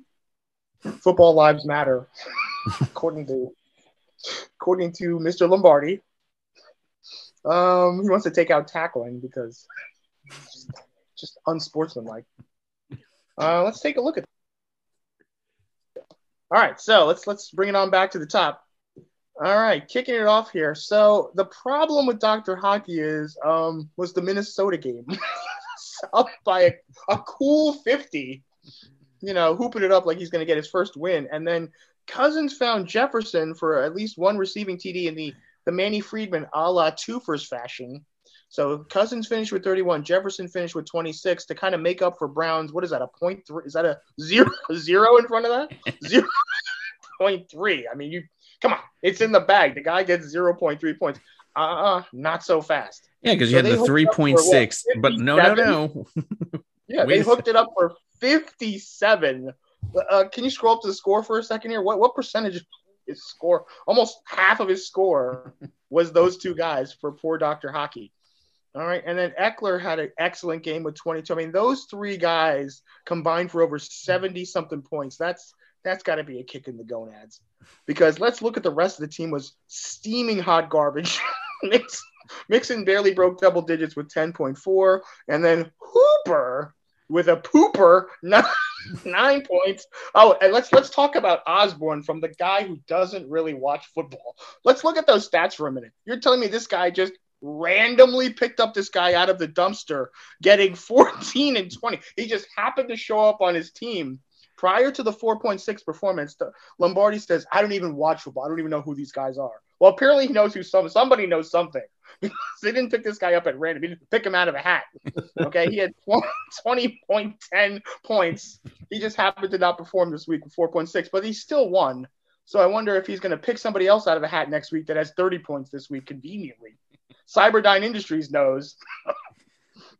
football lives matter, according to Mr. Lombardi. He wants to take out tackling because it's just unsportsmanlike. Let's take a look at it. All right, so let's bring it on back to the top. All right, kicking it off here. So the problem with Dr. Hockey was the Minnesota game. Up by a cool 50. Hooping it up like he's going to get his first win. And then Cousins found Jefferson for at least one receiving TD in the Manny Friedman a la Twofers fashion. So Cousins finished with 31. Jefferson finished with 26 to kind of make up for Brown's. What is that, a 0.3? Is that a zero in front of that? 0.3. I mean, come on. It's in the bag. The guy gets 0.3 points. Not so fast. Yeah, because you had the 3.6. But no. Yeah, they hooked it up for 57. Can you scroll up to the score for a second here? What percentage of his score? Almost half of his score was those 2 guys for poor Dr. Hockey. All right, and then Eckler had an excellent game with 22. I mean, those 3 guys combined for over 70-something points. That's got to be a kick in the gonads. Because let's look at the rest of the team was steaming hot garbage. Mixon barely broke double digits with 10.4, and then Hooper with a pooper, 9 points. Oh, and let's talk about Osborne from the guy who doesn't really watch football. Let's look at those stats for a minute. You're telling me this guy just randomly picked up this guy out of the dumpster, getting 14 and 20. He just happened to show up on his team. Prior to the 4.6 performance, Lombardi says, I don't even watch football. I don't even know who these guys are. Well, apparently he knows who somebody knows something. They didn't pick this guy up at random. He didn't pick him out of a hat. Okay, he had 20.10 points. He just happened to not perform this week with 4.6, but he still won. So I wonder if he's going to pick somebody else out of a hat next week that has 30 points this week conveniently. Cyberdyne Industries knows.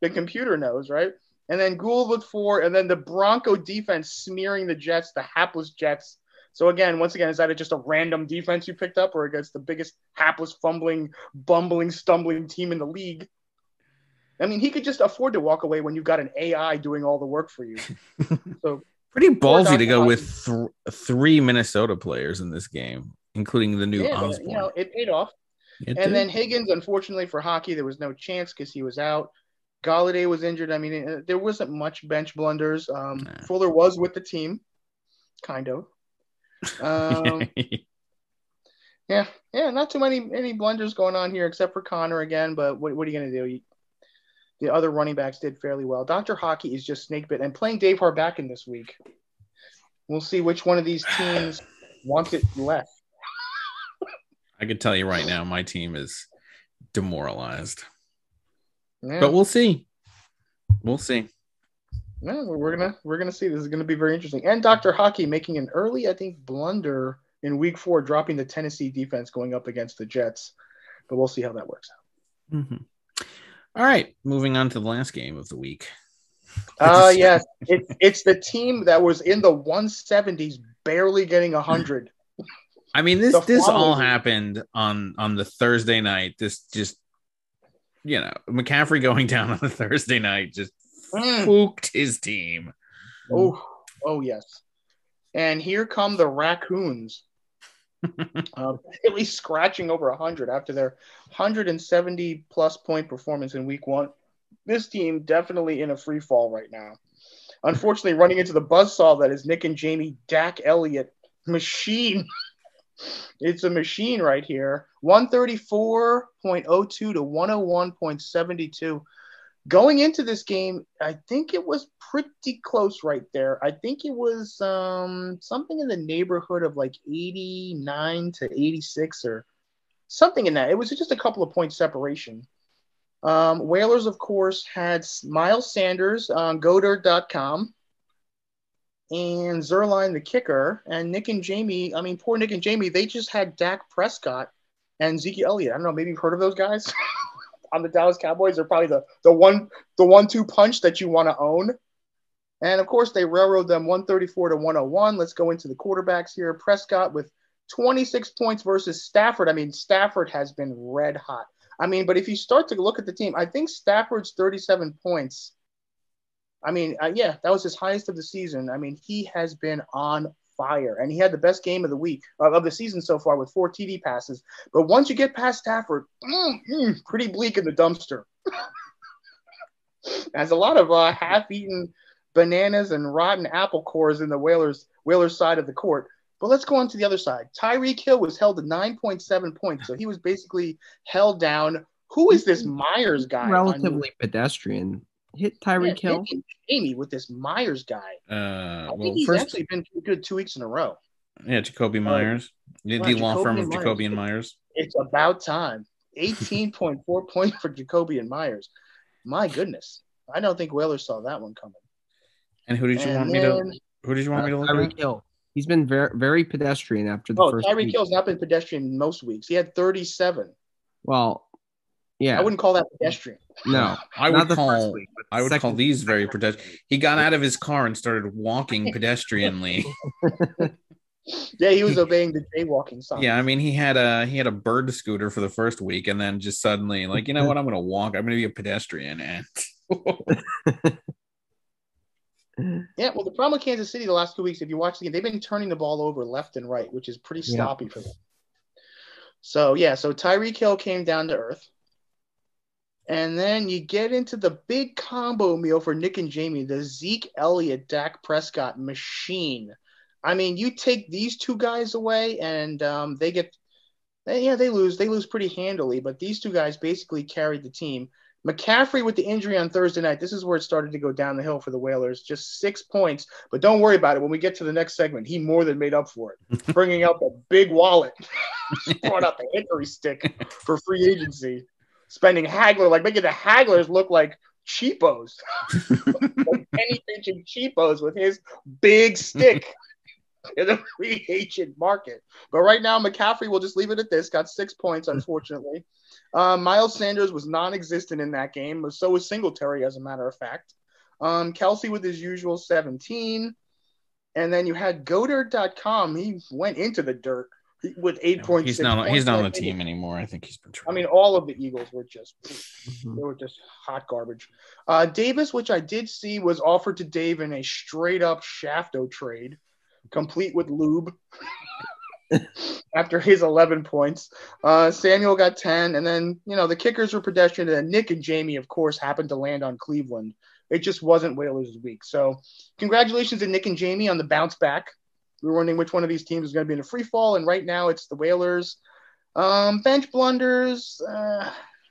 The computer knows, right? And then Gould with 4, and then the Bronco defense smearing the Jets, the hapless Jets. So once again, is that just a random defense you picked up or against the biggest hapless, fumbling, bumbling, stumbling team in the league? I mean, he could just afford to walk away when you've got an AI doing all the work for you. So Pretty ballsy to go with three Minnesota players in this game, including the new Osborne. But, it paid off. Then Higgins, unfortunately for hockey, there was no chance because he was out. Galladay was injured. I mean, there wasn't much bench blunders. Fuller was with the team, kind of. Yeah, not too many blunders going on here except for Connor again. But what are you going to do? The other running backs did fairly well. Dr. Hockey is just snake bit. And playing Dave Harbacken this week, we'll see which one of these teams wants it less. I could tell you right now, my team is demoralized. Yeah. But we'll see. We'll see. Yeah, we're gonna see. This is gonna be very interesting. And Dr. Hockey making an early, I think, blunder in week 4, dropping the Tennessee defense going up against the Jets. But we'll see how that works out. Mm-hmm. All right, moving on to the last game of the week. Yes, it's the team that was in the 170s, barely getting 100. I mean, this all happened on the Thursday night. This just, McCaffrey going down on the Thursday night just spooked his team. Oh yes. And here come the Raccoons. Really scratching over 100 after their 170 plus point performance in week 1. This team definitely in a free fall right now. Unfortunately, running into the buzzsaw that is Nick and Jamie Dak Elliott machine. It's a machine right here. 134.02 to 101.72. Going into this game, I think it was pretty close right there. I think it was something in the neighborhood of like 89 to 86 or something in that. It was just a couple of points separation. Whalers, of course, had Miles Sanders on Goddard.com and Zerline, the kicker, and Nick and Jamie. I mean, poor Nick and Jamie, they just had Dak Prescott and Zeke Elliott. I don't know, maybe you've heard of those guys? On the Dallas Cowboys, they're probably the 1-2 punch that you want to own. And of course, they railroad them 134 to 101. Let's go into the quarterbacks here. Prescott with 26 points versus Stafford. I mean, Stafford has been red hot. I mean, but if you start to look at the team, I think Stafford's 37 points. I mean, that was his highest of the season. I mean, he has been on fire, and he had the best game of the week of the season so far with 4 TD passes. But once you get past Stafford, pretty bleak in the dumpster. There's a lot of half-eaten bananas and rotten apple cores in the Whalers side of the court. But let's go on to the other side. Tyreek Hill was held to 9.7 points, so he was basically held down. Who is this Myers guy? Relatively pedestrian. Hit Tyreek Hill. Amy with this Myers guy. I think he's actually been good 2 weeks in a row. Yeah, Jacoby Myers. The law firm of Jacoby and Myers. It's about time. 18.4 points for Jacoby and Myers. My goodness. I don't think Whalers saw that one coming. And who did you want me to look Tyreek at? Hill. He's been very, very pedestrian after the first Tyreek Hill's not been pedestrian most weeks. He had 37. Well, yeah. I wouldn't call that pedestrian. No. I would call these very pedestrian. He got out of his car and started walking pedestrianly. Yeah, he was obeying the jaywalking sign. Yeah, I mean, he had a bird scooter for the first week, and then just suddenly, like, you know what? I'm going to walk. I'm going to be a pedestrian. And yeah, well, the problem with Kansas City the last 2 weeks, if you watch the game, they've been turning the ball over left and right, which is pretty sloppy for them. So Tyreek Hill came down to earth. And then you get into the big combo meal for Nick and Jamie, the Zeke Elliott, Dak Prescott machine. I mean, you take these two guys away and they lose. They lose pretty handily, but these two guys basically carried the team. McCaffrey with the injury on Thursday night, this is where it started to go down the hill for the Whalers. Just 6 points, but don't worry about it. When we get to the next segment, he more than made up for it, bringing out the big wallet, brought out the hickory stick for free agency. Spending Hagler, like making the Haglers look like cheapos, like penny-pinching cheapos with his big stick in the free agent market. But right now, McCaffrey, will just leave it at this. Got 6 points, unfortunately. Miles Sanders was non-existent in that game. So was Singletary, as a matter of fact. Kelsey with his usual 17. And then you had Goddard.com. He went into the dirt. with 8.6 He's points. not on the team anymore. I think he's been traded. I mean, all of the Eagles were just they were just hot garbage. Davis, which I did see, was offered to Dave in a straight up Shafto trade, complete with lube. After his 11 points, Samuel got 10, and then the kickers were pedestrian. And then Nick and Jamie, of course, happened to land on Cleveland. It just wasn't Whalers' week. So, congratulations to Nick and Jamie on the bounce back. We were wondering which one of these teams is going to be in a free fall, and right now it's the Whalers. Bench blunders,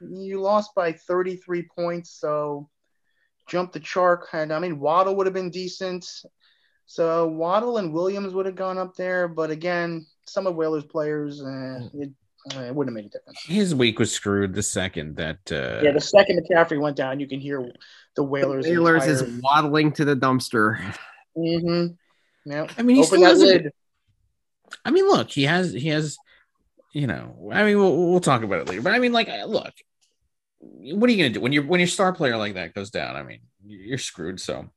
you lost by 33 points, so jump the shark. And I mean, Waddle would have been decent. So Waddle and Williams would have gone up there, but again, some of Whalers players, it wouldn't have made a difference. His week was screwed the second that. The second McCaffrey went down, you can hear the Whalers. The Whalers is waddling to the dumpster. Mm-hmm. Yeah. I mean, he still has. I mean, look, he has. I mean, we'll talk about it later. But I mean, like, look, what are you gonna do when your star player like that goes down? I mean, you're screwed. So,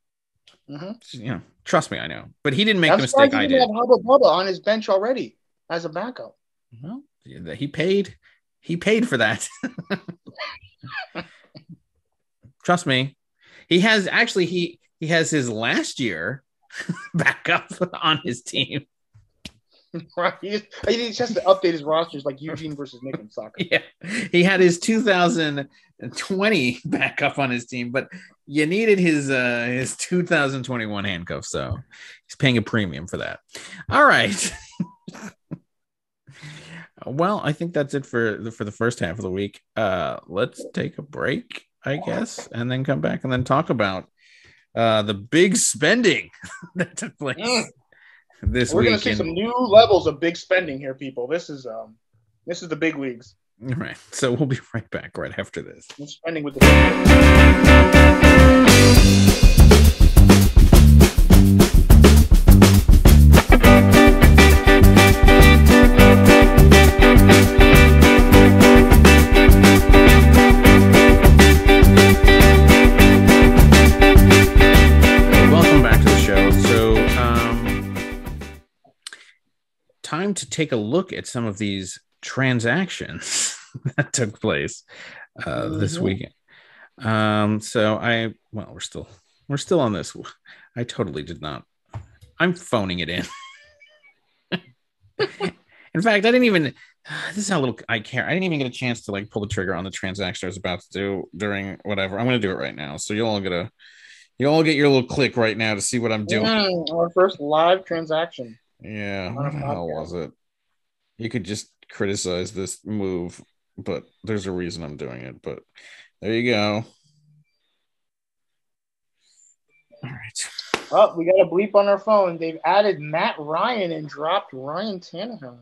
trust me, I know. But he didn't make the mistake I did. He had Hubba Bubba on his bench already as a backup. Well, he paid. He paid for that. Trust me. He has actually. He has his last year backup on his team. Right. He just has to update his rosters like Eugene versus Nick in soccer. Yeah. He had his 2020 backup on his team, but you needed his 2021 handcuff, so he's paying a premium for that. All right. Well, I think that's it for the first half of the week. Let's take a break, I guess, and then come back and then talk about the big spending that took place this week. We're going to see some new levels of big spending here, people. This is the big leagues. All right. So we'll be right back right after this. We're spending with the time to take a look at some of these transactions that took place this weekend. So we're still on this. I totally did not. I'm phoning it in. In fact, I didn't even. This is how little I care. I didn't even get a chance to pull the trigger on the transaction I was about to do during whatever. I'm going to do it right now. So you all get your little click right now to see what I'm doing. Our first live transaction. Yeah, what the hell was it? You could just criticize this move, but there's a reason I'm doing it. But there you go. All right. Oh, we got a bleep on our phone. They've added Matt Ryan and dropped Ryan Tannehill.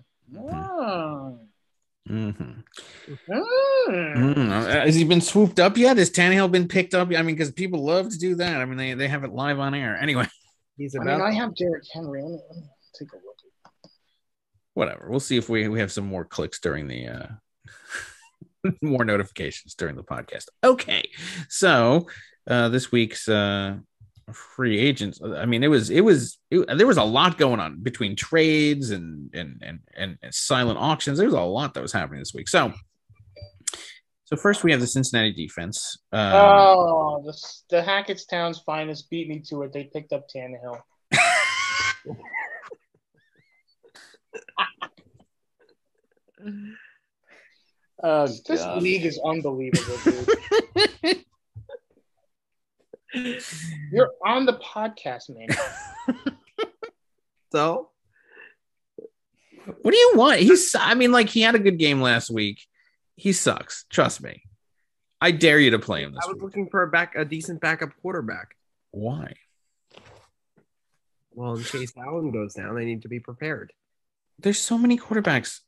Has he been swooped up yet? Has Tannehill been picked up? I mean, because people love to do that. I mean, they have it live on air. Anyway. I have Derrick Henry. Let me take a look. Whatever. We'll see if we have some more clicks during the more notifications during the podcast. Okay. So this week's free agents. I mean, there was a lot going on between trades and silent auctions. There was a lot that was happening this week. So first we have the Cincinnati defense. The Hackettstown's finest beat me to it. They picked up Tannehill. This league is unbelievable, dude. You're on the podcast, man. So, what do you want? He had a good game last week. He sucks. Trust me. I dare you to play him this week. I was looking for a decent backup quarterback. Why? Well, in case Allen goes down, they need to be prepared. There's so many quarterbacks.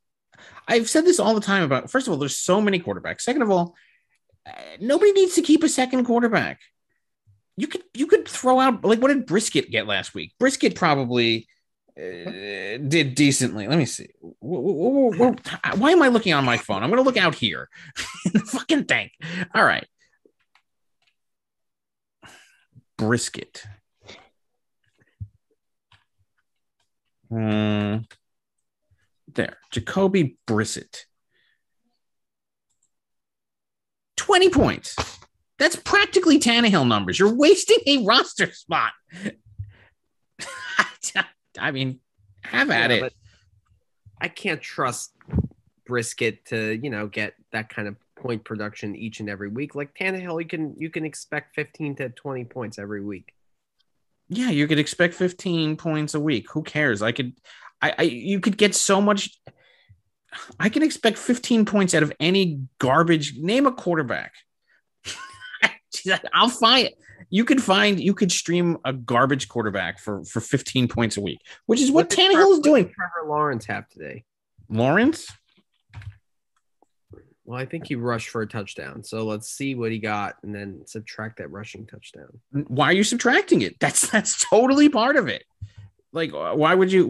I've said this all the time about, first of all, there's so many quarterbacks. Second of all, nobody needs to keep a second quarterback. You could throw out, what did Brisket get last week? Brisket probably did decently. Let me see. Why am I looking on my phone? I'm going to look out here. The fucking thing. All right. Brisket. There. Jacoby Brissett. 20 points. That's practically Tannehill numbers. You're wasting a roster spot. I mean, have at it. But I can't trust Brisket to, get that kind of point production each and every week. Like Tannehill, you can expect 15 to 20 points every week. Yeah, you could expect 15 points a week. Who cares? You could get so much. I can expect 15 points out of any garbage. Name a quarterback. I'll find it. You could stream a garbage quarterback for 15 points a week, which is what Tannehill is doing. What did Trevor Lawrence have today? Lawrence? Well, I think he rushed for a touchdown. So let's see what he got and then subtract that rushing touchdown. Why are you subtracting it? That's totally part of it. Like, why would you,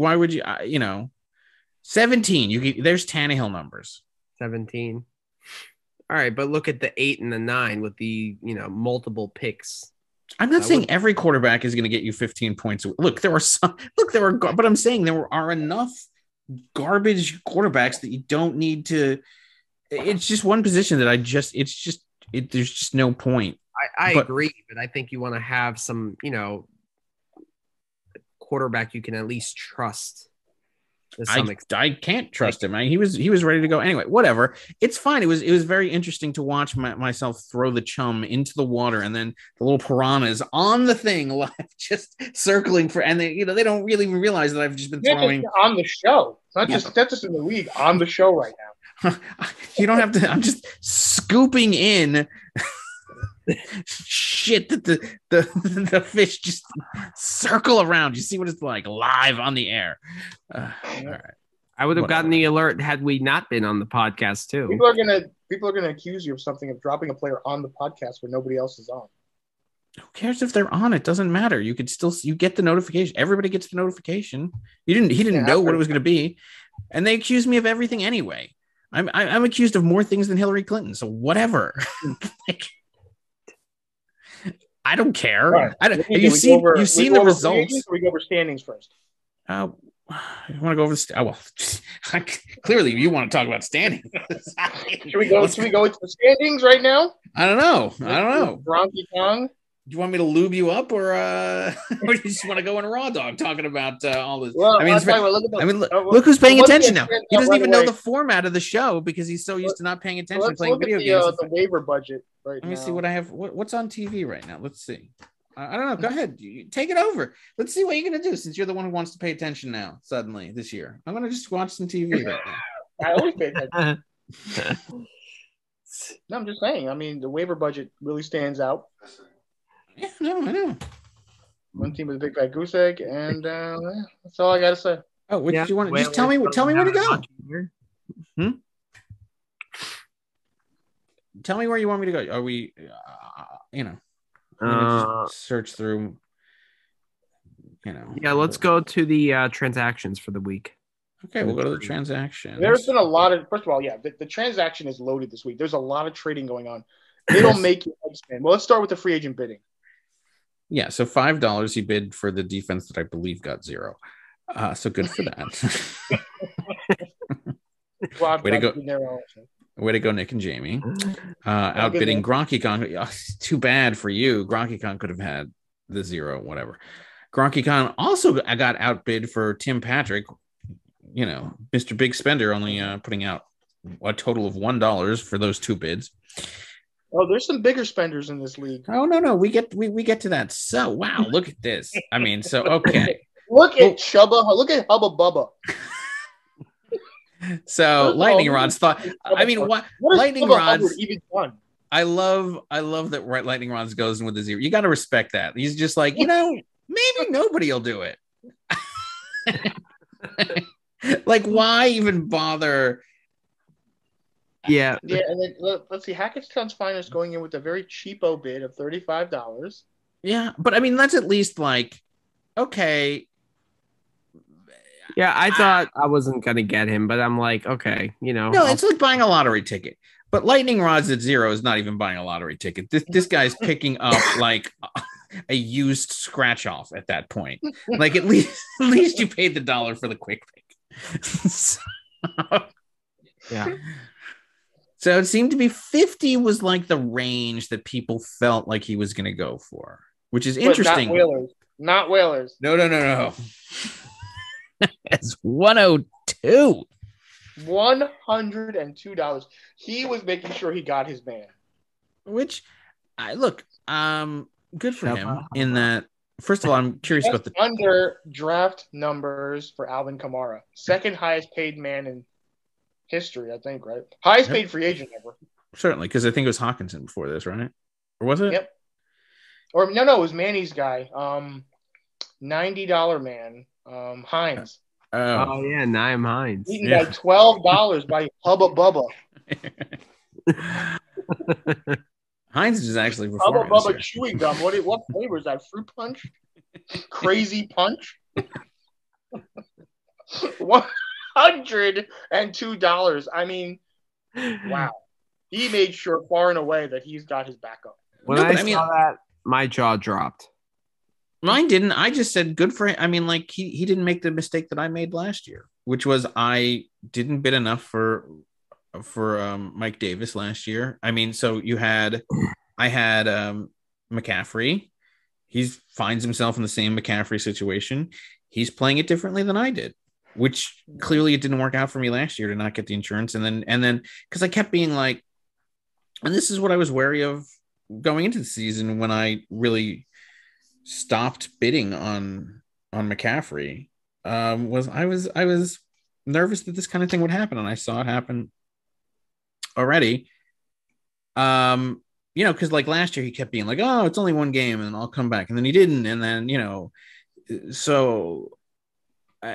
17, there's Tannehill numbers. 17. All right, but look at the 8 and the 9 with the, multiple picks. I'm not saying every quarterback is going to get you 15 points. But I'm saying there are enough garbage quarterbacks that you don't need to. It's just one position that there's just no point. I agree, but I think you want to have some, quarterback you can at least trust. I can't trust him. He was ready to go anyway. Whatever, it's fine. It was very interesting to watch myself throw the chum into the water, and then the little piranhas on the thing, live, just circling for, and they don't really even realize that I've just been throwing on the show. Not just in the league, on the show right now. You don't have to. I'm just scooping in shit that the fish just circle around. You see what it's like live on the air. All right. I would have gotten the alert had we not been on the podcast too. People are gonna accuse you of something, of dropping a player on the podcast where nobody else is on. Who cares if they're on? It doesn't matter. You get the notification. Everybody gets the notification. He didn't know what it was going to be, and they accuse me of everything anyway. I'm accused of more things than Hillary Clinton. So whatever. I don't care. Right. You've seen the results. Or we go over standings first. You want to go over clearly you want to talk about standings. Should we go into the standings right now? I don't know. Gronky Kong. Do you want me to lube you up, or or you just want to go in a raw dog talking about all this? Well, look who's paying attention now. He doesn't even know the format of the show because he's so used to not paying attention, playing video games. The waiver budget Let me see what I have. What's on TV right now? Let's see. I don't know. Go ahead. Take it over. Let's see what you're going to do since you're the one who wants to pay attention now, suddenly, this year. I'm going to just watch some TV right now. I always pay attention. No, I'm just saying. I mean, the waiver budget really stands out. Yeah, no, I know. One team with a big fat goose egg, and that's all I got to say. Oh, which do you want? Just tell me where to go. Tell me where you want me to go. Are we, just search through, Yeah, let's go to the transactions for the week. Okay, we'll go to the transactions. There's been a lot of, first of all, the transaction is loaded this week. There's a lot of trading going on. It'll make you spend. Well, let's start with the free agent bidding. Yeah, so $5 he bid for the defense that I believe got 0. So good for that. Way to go. Way to go, Nick and Jamie. Outbidding Gronky Kong. Too bad for you. Gronky Kong could have had the 0, whatever. Gronky Kong also got outbid for Tim Patrick. Mr. Big Spender only putting out a total of $1 for those 2 bids. Oh, there's some bigger spenders in this league. Oh, no. We get to that. So, wow, look at this. I mean, so, okay. Look at Chubba. Look at Hubba Bubba. So, Lightning Rod's thought. I mean, what Lightning Rod's even done? I love that Lightning Rod's goes in with the 0. You got to respect that. He's just like, maybe nobody will do it. Like, why even bother? Yeah. Yeah, and then let's see. Hackettstown's Finest going in with a very cheapo bid of $35. Yeah, but I mean, that's at least like, okay. Yeah, I thought I wasn't going to get him, but I'm like, okay, No, it's like buying a lottery ticket. But Lightning Rod's at 0 is not even buying a lottery ticket. This guy's picking up like a used scratch off at that point. Like at least you paid the $1 for the quick pick. Yeah. So it seemed to be 50 was like the range that people felt like he was going to go for, which is interesting. But not Whalers. Not Whalers. No. It's 102. $102. He was making sure he got his man. Which, good for him in that. First of all, I'm curious about the under draft numbers for Alvin Kamara. Second highest paid man in history, I think, right? Highest paid free agent ever. Certainly, because I think it was Hawkinson before this, right? Or was it? Yep. Or no, it was Manny's guy. $90 man. Hines. Oh yeah, Naeem Hines. Eaten by $12 by Hubba Bubba. Hines is actually Hubba Bubba chewing gum. What flavor is that? Fruit punch? Crazy punch? $102. I mean, wow. He made sure far and away that he's got his backup. When I saw that, my jaw dropped. Mine didn't. I just said good for him. I mean, like he didn't make the mistake that I made last year, which was I didn't bid enough for Mike Davis last year. I mean, so I had McCaffrey. He finds himself in the same McCaffrey situation. He's playing it differently than I did, which clearly it didn't work out for me last year to not get the insurance. And then because I kept being like, and this is what I was wary of going into the season when I really stopped bidding on McCaffrey, was I was nervous that this kind of thing would happen, and I saw it happen already. Because like last year he kept being like, oh, it's only one game and I'll come back, and then he didn't, and then so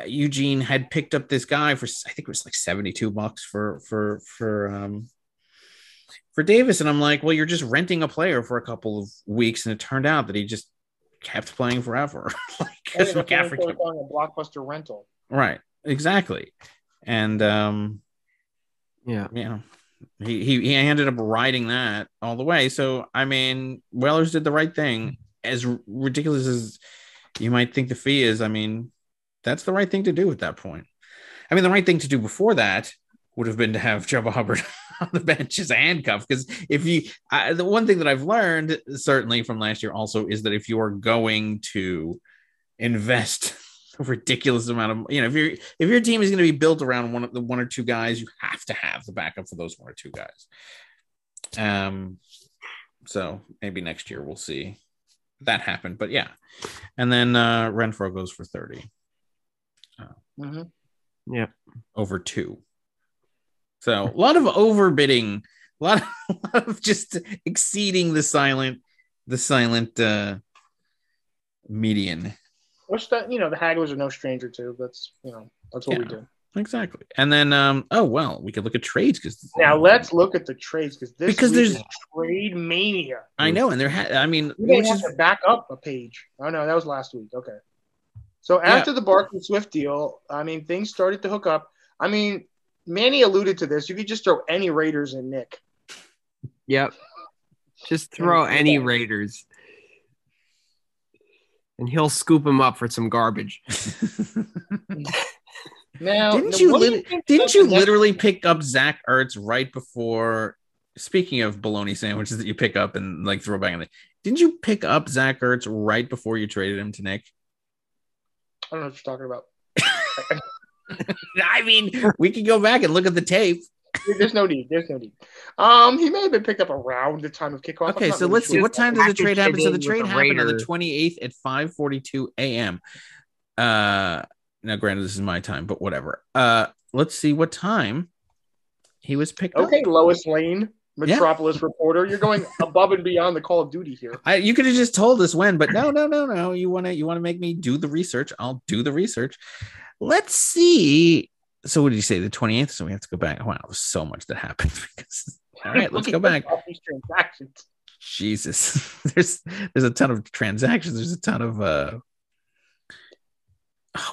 Eugene had picked up this guy for I think it was like $72 for Davis, and I'm like, well, you're just renting a player for a couple of weeks, and it turned out that he just kept playing forever. Because McCaffrey kept on a blockbuster rental. Right, exactly, and he ended up riding that all the way. So I mean, Whalers did the right thing. As ridiculous as you might think the fee is, I mean, that's the right thing to do at that point. I mean, the right thing to do before that would have been to have Jabba Hubbard on the bench as a handcuff. Because the one thing that I've learned certainly from last year also is that if you are going to invest a ridiculous amount of, if your team is going to be built around one or two guys, you have to have the backup for those one or two guys. So maybe next year we'll see that happen. But yeah, and then Renfro goes for 30. Yep, over 2. So a lot of overbidding, a lot of just exceeding the silent median. Which the hagglers are no stranger to. That's what we do. Exactly. And then we could look at trades let's look at the trades because there's trade mania. I know, and we have to back up a page. Oh no, that was last week. Okay. So after the Barkley Swift deal, I mean, things started to hook up. I mean, Manny alluded to this. You could just throw any Raiders in, Nick. Yep. Just throw any Raiders. And he'll scoop them up for some garbage. Now, didn't you literally pick up Zach Ertz right before? Speaking of bologna sandwiches that you pick up and like throw back in didn't you pick up Zach Ertz right before you traded him to Nick? I don't know what you're talking about. I mean, we can go back and look at the tape. There's no need. He may have been picked up around the time of kickoff. Okay, so let's see. What time does the trade happen? So the trade happened on the 28th at 5:42 a.m. Now, granted, this is my time, but whatever. Let's see what time he was picked up. Okay, Lois Lane, Metropolis reporter. You're going above and beyond the Call of Duty here. You could have just told us when, but no. You want to make me do the research? I'll do the research. Let's see. So what did you say? The 28th? So we have to go back. Wow, there's so much that happened. All right, let's go back. These transactions. Jesus. There's a ton of transactions. There's a ton of oh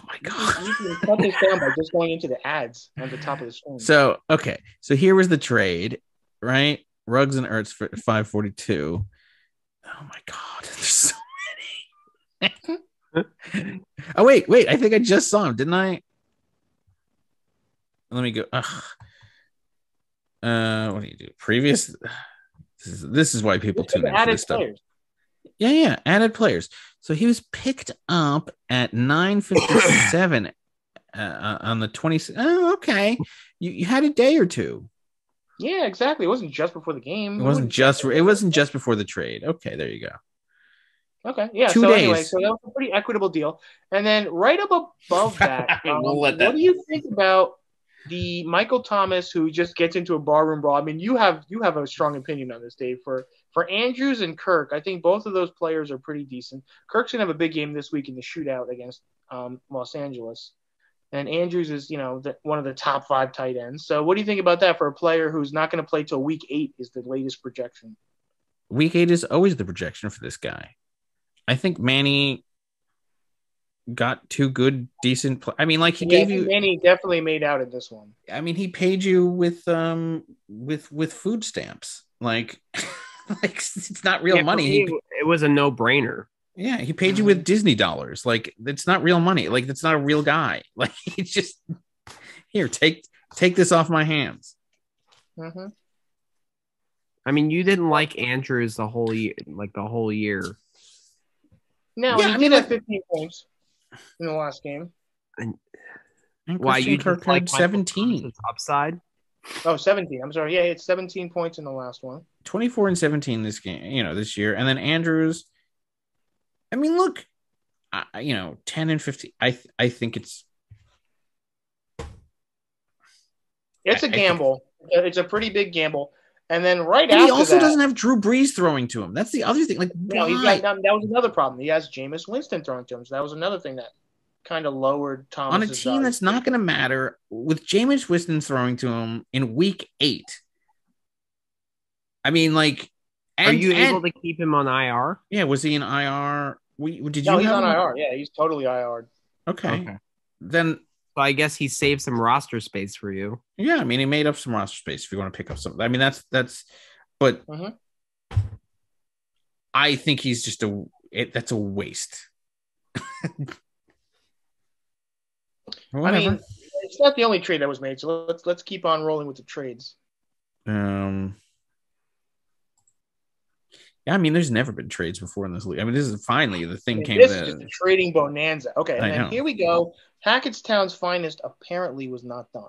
my God. You can cut this down by just going into the ads on the top of the screen. So okay. So here was the trade, right? Ruggs and Ertz for 542. Oh my God. There's so many. Oh, wait. I think I just saw him, didn't I? let me go. What do you do? Previous. This is why people tune in for this stuff. Players. Yeah, added players. So he was picked up at 9:57 on the 20th. Oh, okay. You had a day or two. Yeah, exactly. It wasn't just before the game. It wasn't just before the trade. Okay, there you go. Okay, yeah. 2 so days. Anyway, so that was a pretty equitable deal. And then right up above that, what do you think about the Michael Thomas who just gets into a barroom brawl? I mean, you have a strong opinion on this, Dave. For Andrews and Kirk, I think both of those players are pretty decent. Kirk's gonna have a big game this week in the shootout against Los Angeles, and Andrews is one of the top 5 tight ends. So what do you think about that for a player who's not going to play till week 8 is the latest projection? Week 8 is always the projection for this guy. I think Manny got 2 good, decent. I mean, like gave you. Manny definitely made out in this one. I mean, he paid you with food stamps. Like it's not real money. It was a no-brainer. Yeah, he paid you with Disney dollars. Like it's not real money. Like that's not a real guy. Like he's just here. Take this off my hands. Mm-hmm. I mean, you didn't like Andrews the whole year. No, yeah, he did have 15 points in the last game. And why you Kirk like had 17 upside? Oh, 17. I'm sorry. Yeah, it's 17 points in the last one. 24 and 17 this game. This year, and then Andrews. I mean, look, 10 and 15. I think it's a gamble. It's a pretty big gamble. And then and after he also that, doesn't have Drew Brees throwing to him. That's the other thing. Like, why? That was another problem. He has Jameis Winston throwing to him. So that was another thing that kind of lowered Thomas on a team that's not going to matter with Jameis Winston throwing to him in week 8. I mean, like, are you able to keep him on IR? Yeah, was he in IR? He's on IR. Yeah, he's totally IR. Okay. Then. So I guess he saved some roster space for you. Yeah, I mean, he made up some roster space if you want to pick up some. I mean, that's. But I think he's just that's a waste. I mean, it's not the only trade that was made. So let's keep on rolling with the trades. Yeah, I mean, there's never been trades before in this league. I mean, this is finally the thing came. This is just a trading bonanza. Okay, and then here we go. Hackettstown's finest apparently was not done.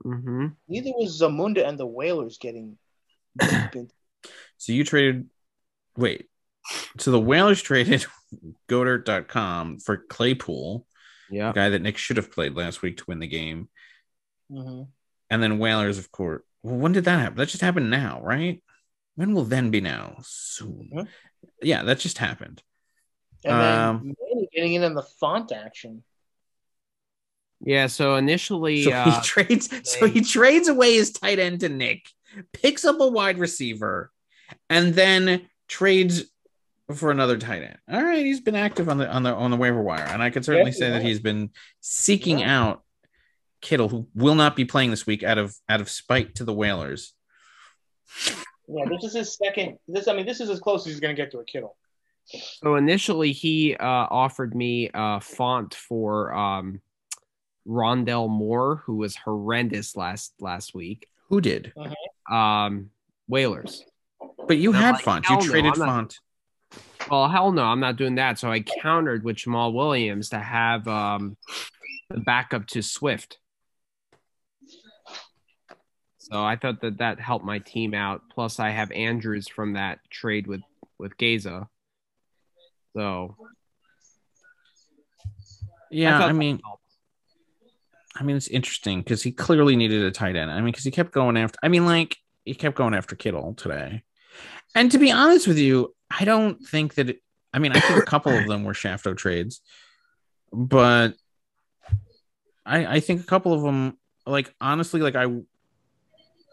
Mm-hmm. Neither was Zamunda and the Whalers getting deep into. So you traded. Wait. So the Whalers traded GoDirt.com for Claypool, the guy that Nick should have played last week to win the game. Mm-hmm. And then Whalers, of course. Well, when did that happen? That just happened now, right? When will then be now? Soon. Mm-hmm. Yeah, that just happened. And then Manny getting in on the font action. Yeah, so initially he trades away his tight end to Nick, picks up a wide receiver, and then trades for another tight end. All right, he's been active on the waiver wire, and I can certainly say that he's been seeking out Kittle, who will not be playing this week out of spite to the Whalers. Yeah, this is his second. This is as close as he's going to get to a Kittle. So initially, he offered me a font for Rondell Moore, who was horrendous last week. Who did? Whalers. But you had font. You traded font. Well, hell no, I'm not doing that. So I countered with Jamal Williams to have the backup to Swift. So I thought that helped my team out. Plus, I have Andrews from that trade with Gaza. So, yeah, I mean, it's interesting because he clearly needed a tight end. I mean, because he kept going after. He kept going after Kittle today. And to be honest with you, I don't think that. I think a couple of them were Shafto trades, but I think a couple of them, honestly, I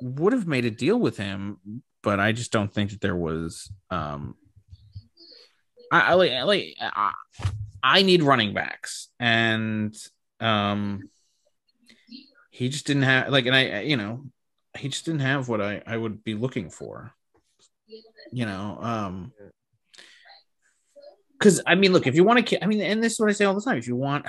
would have made a deal with him, but I just don't think that there was. I need running backs, and he just didn't have he just didn't have what I would be looking for. Because look, if you want to, and this is what I say all the time. If you want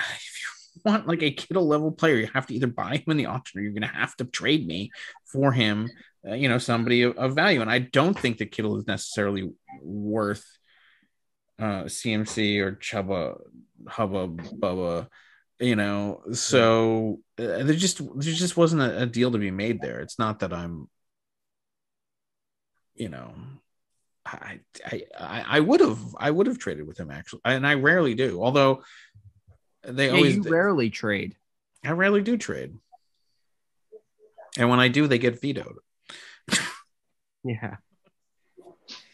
want like a Kittle level player, you have to either buy him in the auction or you're going to have to trade me for him, somebody of value. And I don't think that Kittle is necessarily worth CMC or Chuba, Hubba, Bubba, so there just wasn't a deal to be made there. It's not that I'm, I would have traded with him actually, and I rarely do. Although you rarely trade. I rarely do trade, and when I do, they get vetoed. Yeah,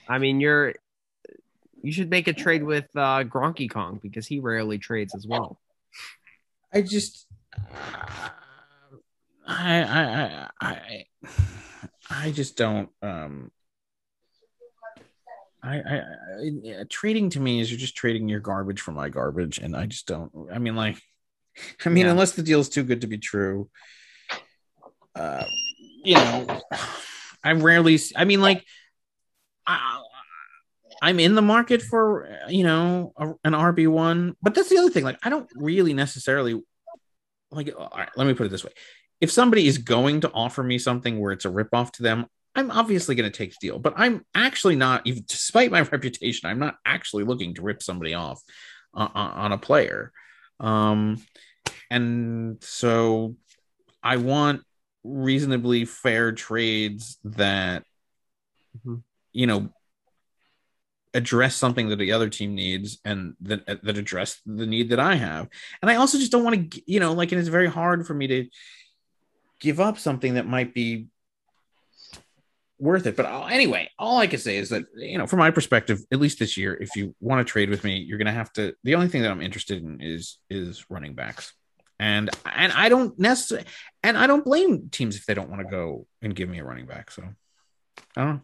I mean you should make a trade with Gronky Kong because he rarely trades as well. I just just don't. Trading to me is you're just trading your garbage for my garbage, and I just don't. Unless the deal is too good to be true, I'm rarely. I'm in the market for an RB1, but that's the other thing. Like, I don't really necessarily like. All right, let me put it this way: if somebody is going to offer me something where it's a ripoff to them, I'm obviously going to take the deal. But I'm actually not, even despite my reputation, I'm not actually looking to rip somebody off on a player. And so I want reasonably fair trades that address something that the other team needs and that address the need that I have. And I also just don't want to, and it's very hard for me to give up something that might be worth it. But anyway, all I can say is that, from my perspective, at least this year, if you want to trade with me, you're going to have to, the only thing that I'm interested in is running backs. And I don't necessarily, and I don't blame teams if they don't want to go and give me a running back. So I don't know,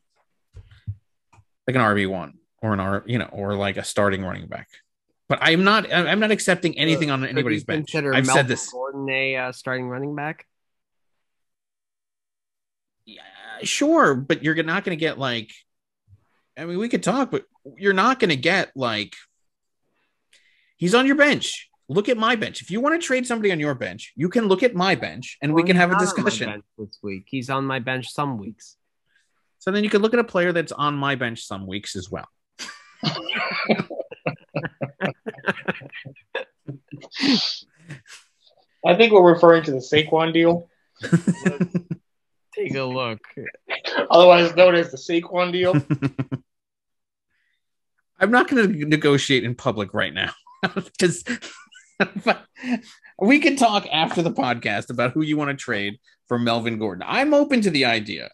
like an RB1 or or like a starting running back. But I'm not accepting anything on anybody's bench. I've Melvin said this. Gordon a starting running back. Yeah, sure, but you're not going to get we could talk, but you're not going to get he's on your bench. Look at my bench. If you want to trade somebody on your bench, you can look at my bench and we can have a discussion. This week, he's on my bench some weeks. So then you can look at a player that's on my bench some weeks as well. I think we're referring to the Saquon deal. Take a look. Otherwise known as the Saquon deal. I'm not going to negotiate in public right now because we can talk after the podcast about who you want to trade for Melvin Gordon. I'm open to the idea.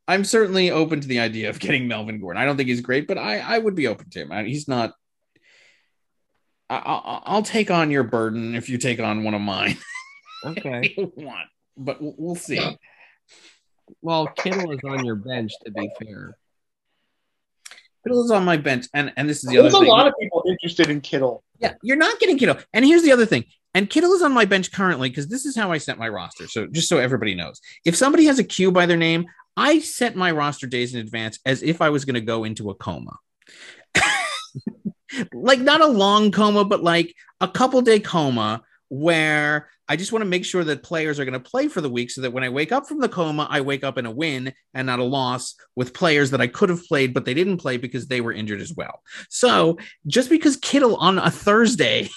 I'm certainly open to the idea of getting Melvin Gordon. I don't think he's great, but I would be open to him. He's not. I'll take on your burden if you take on one of mine. Okay. But we'll see. Well, Kittle is on your bench, to be fair. Kittle is on my bench, and this is the other thing. There's a lot of people interested in Kittle. Yeah, you're not getting Kittle. And here's the other thing. And Kittle is on my bench currently because this is how I set my roster. So just so everybody knows, if somebody has a Q by their name, I set my roster days in advance as if I was going to go into a coma. Not a long coma, but a couple day coma where I just want to make sure that players are going to play for the week so that when I wake up from the coma, I wake up in a win and not a loss with players that I could have played, but they didn't play because they were injured as well. So just because Kittle on a Thursday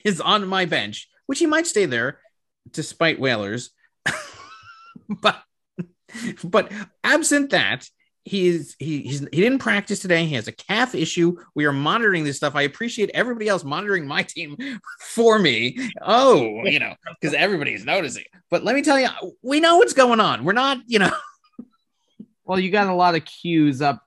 is on my bench, which he might stay there despite Whalers, but absent that, he didn't practice today. He has a calf issue. We are monitoring this stuff. I appreciate everybody else monitoring my team for me. Because everybody's noticing. But let me tell you, we know what's going on. We're not, Well, you got a lot of cues up.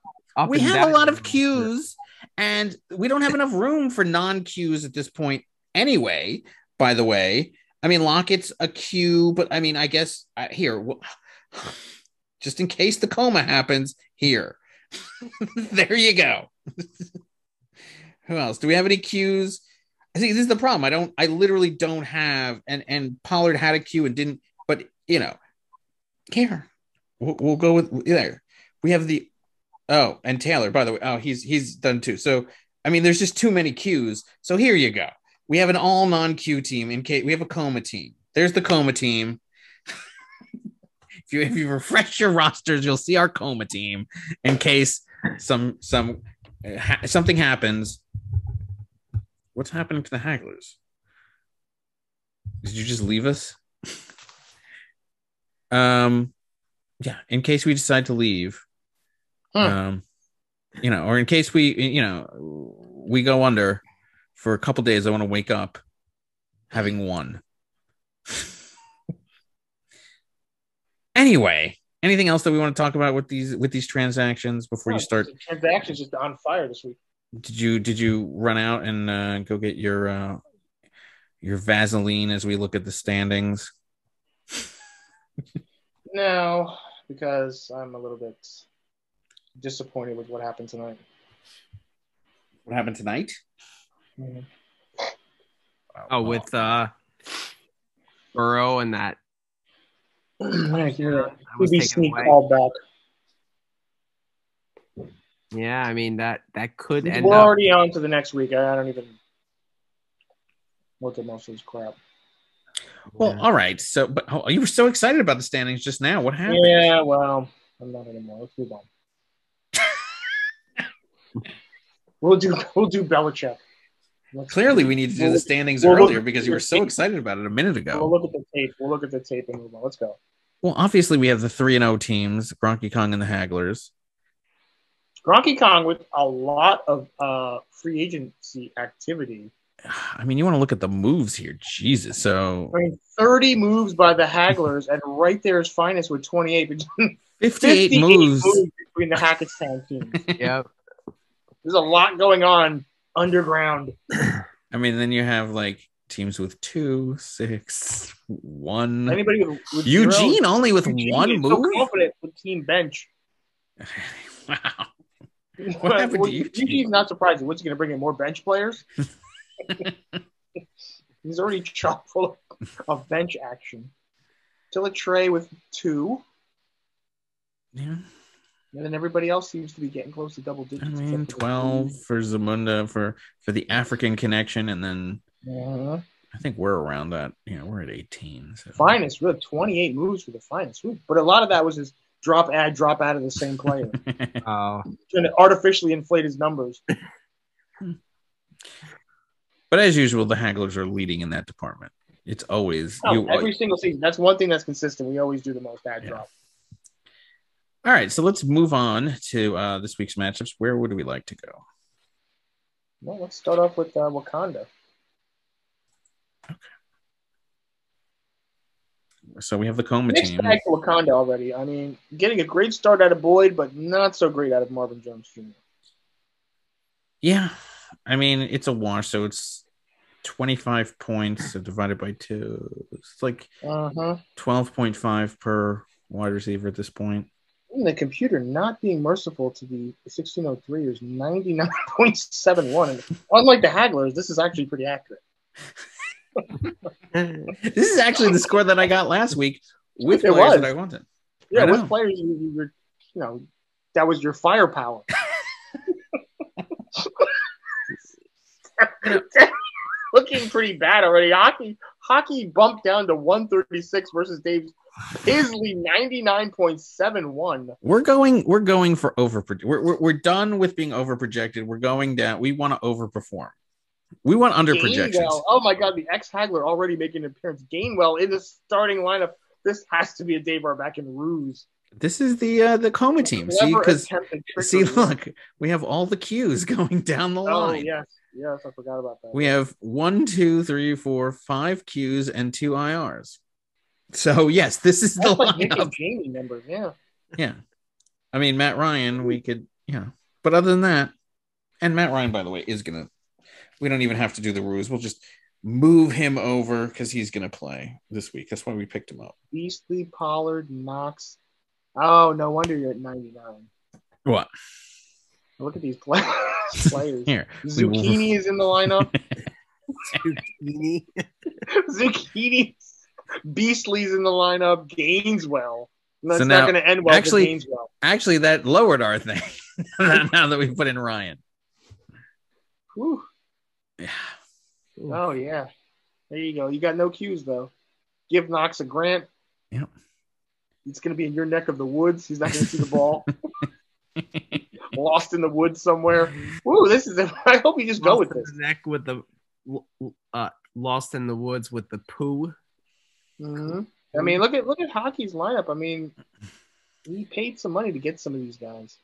We have a lot of cues, and we don't have enough room for non-cues at this point anyway, by the way. I mean, Lockett's a cue, but I mean, I guess here, just in case the coma happens, here. There you go. Who else? Do we have any cues? I think this is the problem. I literally don't have, and Pollard had a cue and didn't, but here. We'll go with there. We have and Taylor, by the way. Oh, he's done too. So, I mean, there's just too many cues. So here you go. We have an all non-Q team. In case we have a Coma team. There's the Coma team. If you refresh your rosters, you'll see our Coma team. In case something happens. What's happening to the Hagglers? Did you just leave us? Yeah. In case we decide to leave, or in case we go under for a couple days, I want to wake up having won. Anyway, anything else that we want to talk about with these transactions before you start? The transactions just on fire this week. Did you run out and go get your Vaseline as we look at the standings? No, because I'm a little bit disappointed with what happened tonight. What happened tonight? Mm-hmm. Oh, with Burrow and that. BBC called back. Yeah, I mean that could end We're up. already on to the next week. I don't even look at most of this crap. Well, all right. So, but you were so excited about the standings just now. What happened? Yeah, well, I'm not anymore. Let's move on. We'll do Belichick. Clearly, we need to do the standings earlier because you were so excited about it a minute ago. We'll look at the tape. We'll look at the tape and move on. Let's go. Well, obviously, we have the 3-0 teams, Gronky Kong and the Hagglers. Gronky Kong with a lot of free agency activity. I mean, you want to look at the moves here. Jesus. So, 30 moves by the Hagglers, and right there is Finest with 28. 58 moves between the Hackettstown teams. Yep. There's a lot going on underground. I mean, then you have like teams with 2, 6, 1. Anybody with Eugene 0. only with Eugene 1 move? So confident with team bench. Wow. What happened to Eugene? Eugene's not surprising. What's he going to bring in more bench players? He's already chock full of bench action. Still a Trey with 2. Yeah. And then everybody else seems to be getting close to double digits. I mean, 12 for Zamunda for the African connection, and then I think we're around that. We're at 18. So. Finest, really 28 moves for the Finest. But a lot of that was his drop out of the same player. Trying to artificially inflate his numbers. But as usual, the Hagglers are leading in that department. It's always every single season. That's one thing that's consistent. We always do the most ad drop. All right, so let's move on to this week's matchups. Where would we like to go? Well, let's start off with Wakanda. Okay. So we have the Coma team. Back to Wakanda already. I mean, getting a great start out of Boyd, but not so great out of Marvin Jones Jr. Yeah. I mean, it's a wash, so it's 25 points divided by 2. It's like 12.5 per wide receiver at this point. And the computer not being merciful to the 1603 is 99.71. And unlike the Hagglers, this is actually pretty accurate. This is actually the score that I got last week with players that I wanted. Yeah, with players you were, that was your firepower. Looking pretty bad already. Hockey bumped down to 136 versus Dave's Isley 99.71. We're going for we're done with being overprojected. We're going down. We want to overperform. We want under projections. Oh my God, the ex-Hagler already making an appearance. Gainwell in the starting lineup. This has to be a Dave Arbeck ruse. This is the Coma team. See, look, we have all the Qs going down the line. Oh yes, I forgot about that. We have 1, 2, 3, 4, 5 Qs and 2 IRs. So yes, this is the lineup. Jamie members, yeah. Yeah, I mean Matt Ryan, we could, but other than that, and Matt Ryan, by the way, is gonna. We don't even have to do the ruse. We'll just move him over because he's gonna play this week. That's why we picked him up. Beastly, Pollard, Knox. Oh, no wonder you're at 99. What? Look at these players. Here, Zucchini is in the lineup. Zucchini. Beastly's in the lineup. Gainswell. That's not going to end well for Gainswell. Actually, that lowered our thing now that we put in Ryan. Whew. Yeah. Oh, yeah. There you go. You got no cues, though. Give Knox a Grant. Yep. It's going to be in your neck of the woods. He's not going to see the ball. Lost in the woods somewhere. Ooh, this is. I hope you just go with this. Neck with the lost in the woods with the poo. Mm-hmm. I mean, look at hockey's lineup. I mean, he paid some money to get some of these guys.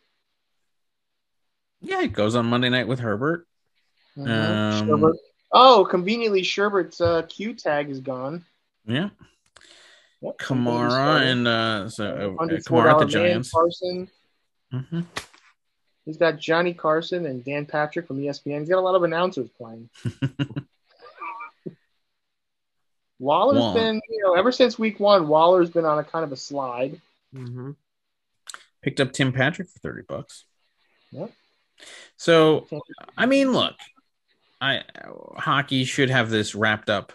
Yeah, it goes on Monday night with Herbert. Mm-hmm. Sherbert. Oh, conveniently, Sherbert's Q tag is gone. Yeah. Yep, Kamara and Kamara at the Giants. Carson. Mm-hmm. He's got Johnny Carson and Dan Patrick from ESPN. He's got a lot of announcers playing. Waller's been, ever since week 1, Waller's been on a kind of a slide. Mm-hmm. Picked up Tim Patrick for $30. Yep. So, I mean, look, hockey should have this wrapped up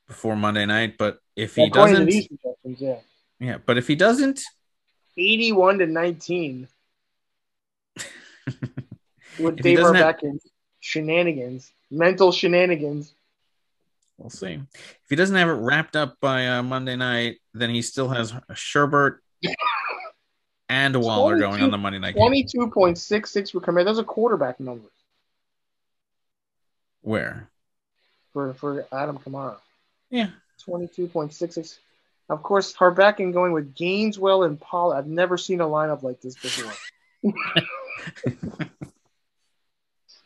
before Monday night, but if he doesn't, but if he doesn't, 81-19 with Dave Arbeck's shenanigans, mental shenanigans. We'll see. If he doesn't have it wrapped up by Monday night, then he still has a Sherbert and a Waller going on the Monday night game. 22.66 for Kamara. Those are quarterback numbers. Where? For Adam Kamara. Yeah. 22.66. Of course, Harbeck going with Gaineswell and Paul. I've never seen a lineup like this before.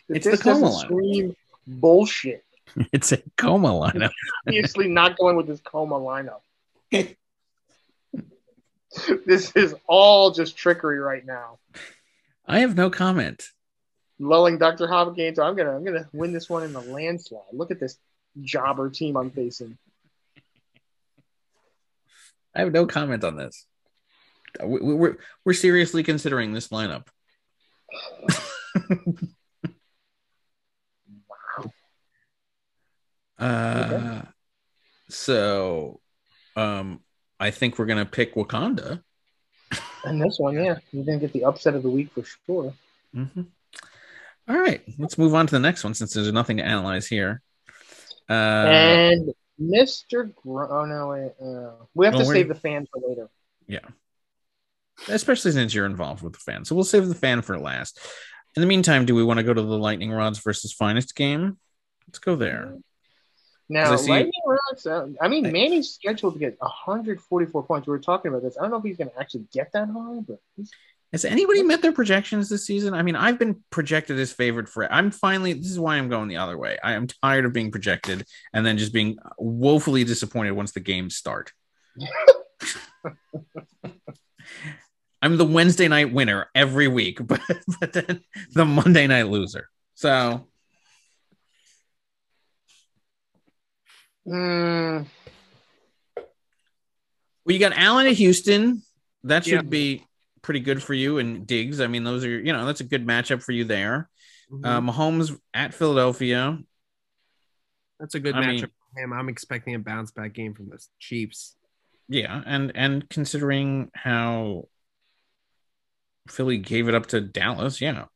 It's the Coma lineup. Scream bullshit. It's a Coma lineup. Obviously not going with this Coma lineup. This is all just trickery right now. I have no comment. Lulling Dr. Hopkins. I'm gonna win this one in a landslide. Look at this jobber team I'm facing. I have no comment on this. We're seriously considering this lineup. Okay. So, I think we're gonna pick Wakanda. And this one, yeah, you're gonna get the upset of the week for sure. Mm-hmm. All right, let's move on to the next one since there's nothing to analyze here. And Mr. Oh no, wait, we have to save the fan for later. Yeah, especially since you're involved with the fan, so we'll save the fan for last. In the meantime, do we want to go to the Lightning Rods versus Finest game? Let's go there. Now, Lightning Rods, Manny's scheduled to get 144 points. We were talking about this. I don't know if he's going to actually get that high, but has anybody met their projections this season? I mean, I've been projected as favored this is why I'm going the other way. I am tired of being projected and then just being woefully disappointed once the games start. I'm the Wednesday night winner every week, but then the Monday night loser. So, well, you got Allen at Houston. That should be pretty good for you, and Diggs. I mean, those are that's a good matchup for you there. Mm-hmm. Mahomes at Philadelphia. That's a good matchup for him. I'm expecting a bounce back game from the Chiefs. Yeah, and considering how Philly gave it up to Dallas, yeah.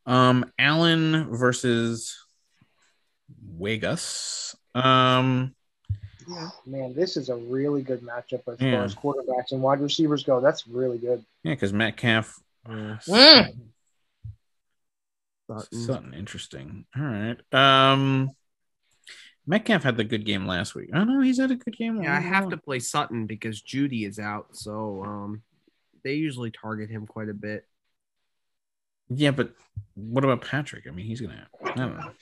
Allen versus Vegas. Man, this is a really good matchup as far as quarterbacks and wide receivers go. That's really good. Yeah, because Metcalf. Sutton, interesting. All right. Metcalf had the good game last week. Oh no, he's had a good game. Yeah, I have to play Sutton because Judy is out, so they usually target him quite a bit. Yeah, but what about Patrick? I mean, he's gonna. I don't know.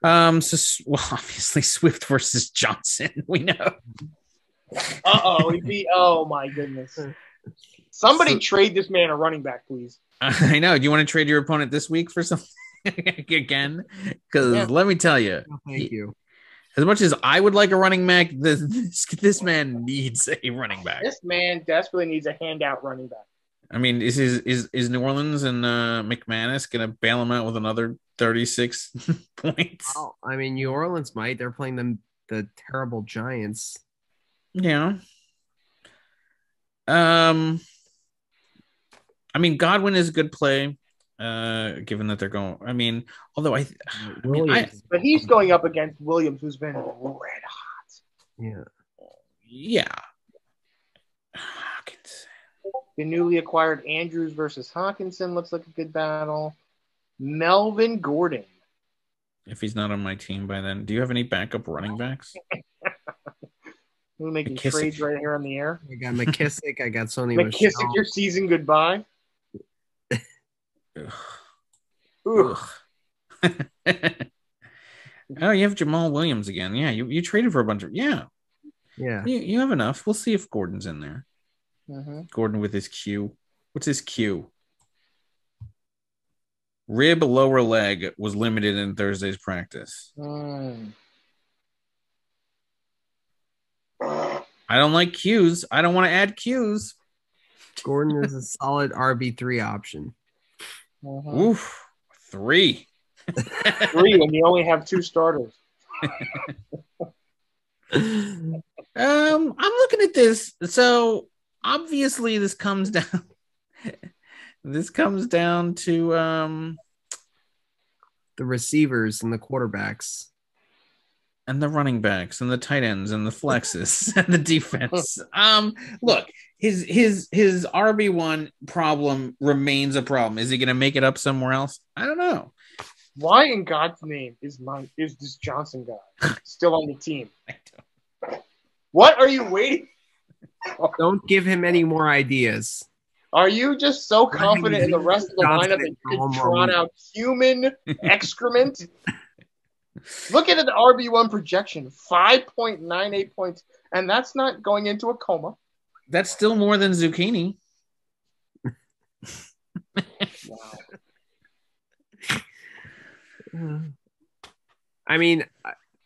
Obviously Swift versus Johnson. We know. Oh my goodness! Somebody trade this man a running back, please. I know. Do you want to trade your opponent this week for something again? Because let me tell you, thank you. As much as I would like a running back, this man needs a running back. This man desperately needs a handout running back. I mean, is New Orleans and McManus gonna bail him out with another 36 points? Oh, I mean, New Orleans might. They're playing the terrible Giants. Yeah. I mean, Godwin is a good play. Given that they're going, I mean, although but he's going up against Williams, who's been red hot. Yeah. Hawkinson. The newly acquired Andrews versus Hawkinson looks like a good battle. Melvin Gordon. If he's not on my team by then, do you have any backup running backs? We're making trades right here on the air. I got McKissick. I got Sony McKissick, Michel. your season goodbye. Ugh. Ugh. Oh, you have Jamal Williams again. Yeah, you traded for a bunch of Yeah. You have enough. We'll see if Gordon's in there. Mm-hmm. Gordon with his Q. What's his Q? Rib lower leg was limited in Thursday's practice. I don't like Qs. I don't want to add Qs. Gordon is a solid RB3 option. Oof. 3. 3 when you only have 2 starters. I'm looking at this. So obviously this comes down to the receivers and the quarterbacks and the running backs and the tight ends and the flexes and the defense. Look, his RB1 problem remains a problem. Is he going to make it up somewhere else? I don't know. Why in God's name is this Johnson guy still on the team? What are you waiting for? Don't give him any more ideas. Are you just so confident in the rest of the lineup that you can trot out human excrement? Look at the RB1 projection, 5.98 points, and that's not going into a coma. That's still more than Zucchini. Wow. I mean,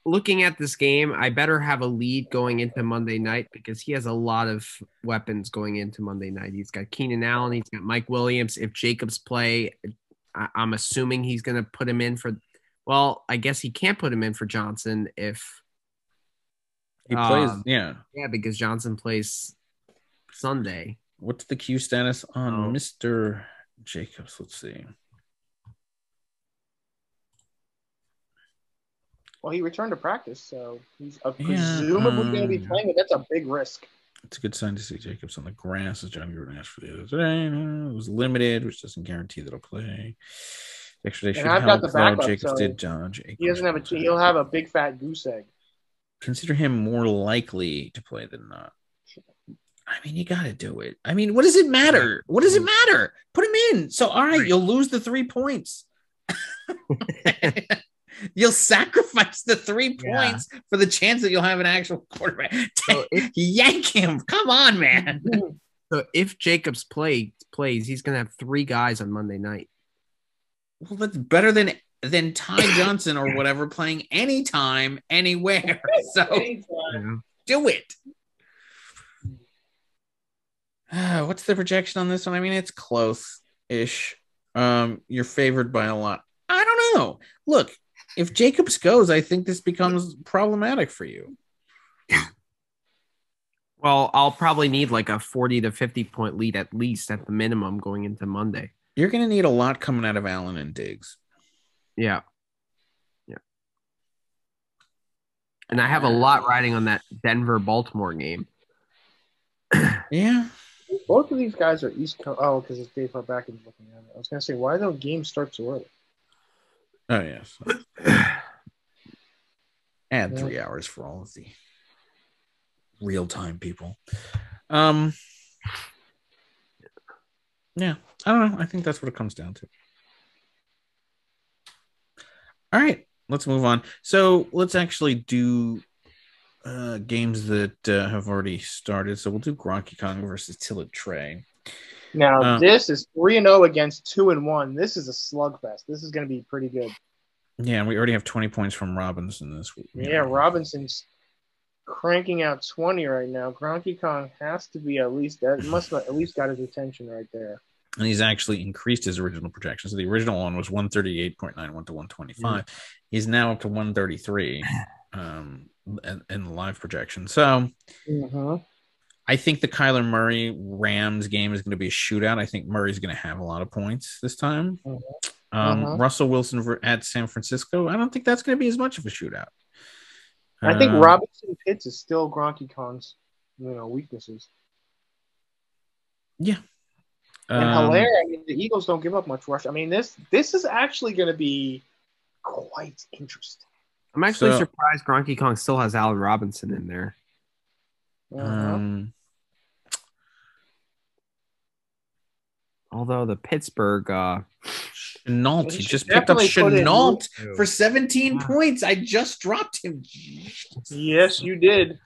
looking at this game, I better have a lead going into Monday night because he has a lot of weapons going into Monday night. He's got Keenan Allen. He's got Mike Williams. If Jacobs play, I'm assuming he's going to put him in for – well, I guess he can't put him in for Johnson if he plays. Yeah, because Johnson plays Sunday. What's the Q status on Mr. Jacobs? Let's see. Well, he returned to practice, so he's presumably going to be playing, but that's a big risk. It's a good sign to see Jacobs on the grass, as John Gruden asked for the other day. It was limited, which doesn't guarantee that he'll play. Extra day should help, got the backup, Jacobs so did dodge. He doesn't have he'll have a big fat goose egg. Consider him more likely to play than not. I mean, you got to do it. I mean, what does it matter? What does it matter? Put him in. So, all right, you'll lose the 3 points. You'll sacrifice the 3 points for the chance that you'll have an actual quarterback. So yank him. Come on, man. So if Jacobs plays, he's going to have 3 guys on Monday night. Well, that's better than Ty Johnson or whatever playing anytime, anywhere. So do it. What's the projection on this one? I mean, it's close-ish. You're favored by a lot. I don't know. Look, if Jacobs goes, I think this becomes problematic for you. Well, I'll probably need like a 40 to 50 point lead at least at the minimum going into Monday. You're going to need a lot coming out of Allen and Diggs. Yeah. And I have a lot riding on that Denver-Baltimore game. Yeah. Both of these guys are East Coast. Oh, because it's Dave Harbakin's looking at it. I was going to say, why don't games start so early? Oh, yes. Add 3 hours for all of the real-time people. Yeah, I don't know. I think that's what it comes down to. All right, let's move on. So let's actually do games that have already started. So we'll do Gronky Kong versus Tillett Trey. Now, this is 3-0 against 2-1. This is a slugfest. This is going to be pretty good. Yeah, and we already have 20 points from Robinson this week. Yeah, Robinson's cranking out 20 right now. Gronky Kong has to be must have at least got his attention right there. And he's actually increased his original projection. So the original one was 138.91 to 125. He's now up to 133 in the live projection. So I think the Kyler Murray Rams game is going to be a shootout. I think Murray's going to have a lot of points this time. Russell Wilson at San Francisco, I don't think that's going to be as much of a shootout. I think Robinson Pitts is still Gronky Kong's, weaknesses. Yeah. And Hilaire, the Eagles don't give up much rush. This is actually going to be quite interesting. I'm actually surprised Gronky Kong still has Allen Robinson in there. Although the Pittsburgh Chenault, he just picked up Chenault for 17 points. I just dropped him. Yes, you did.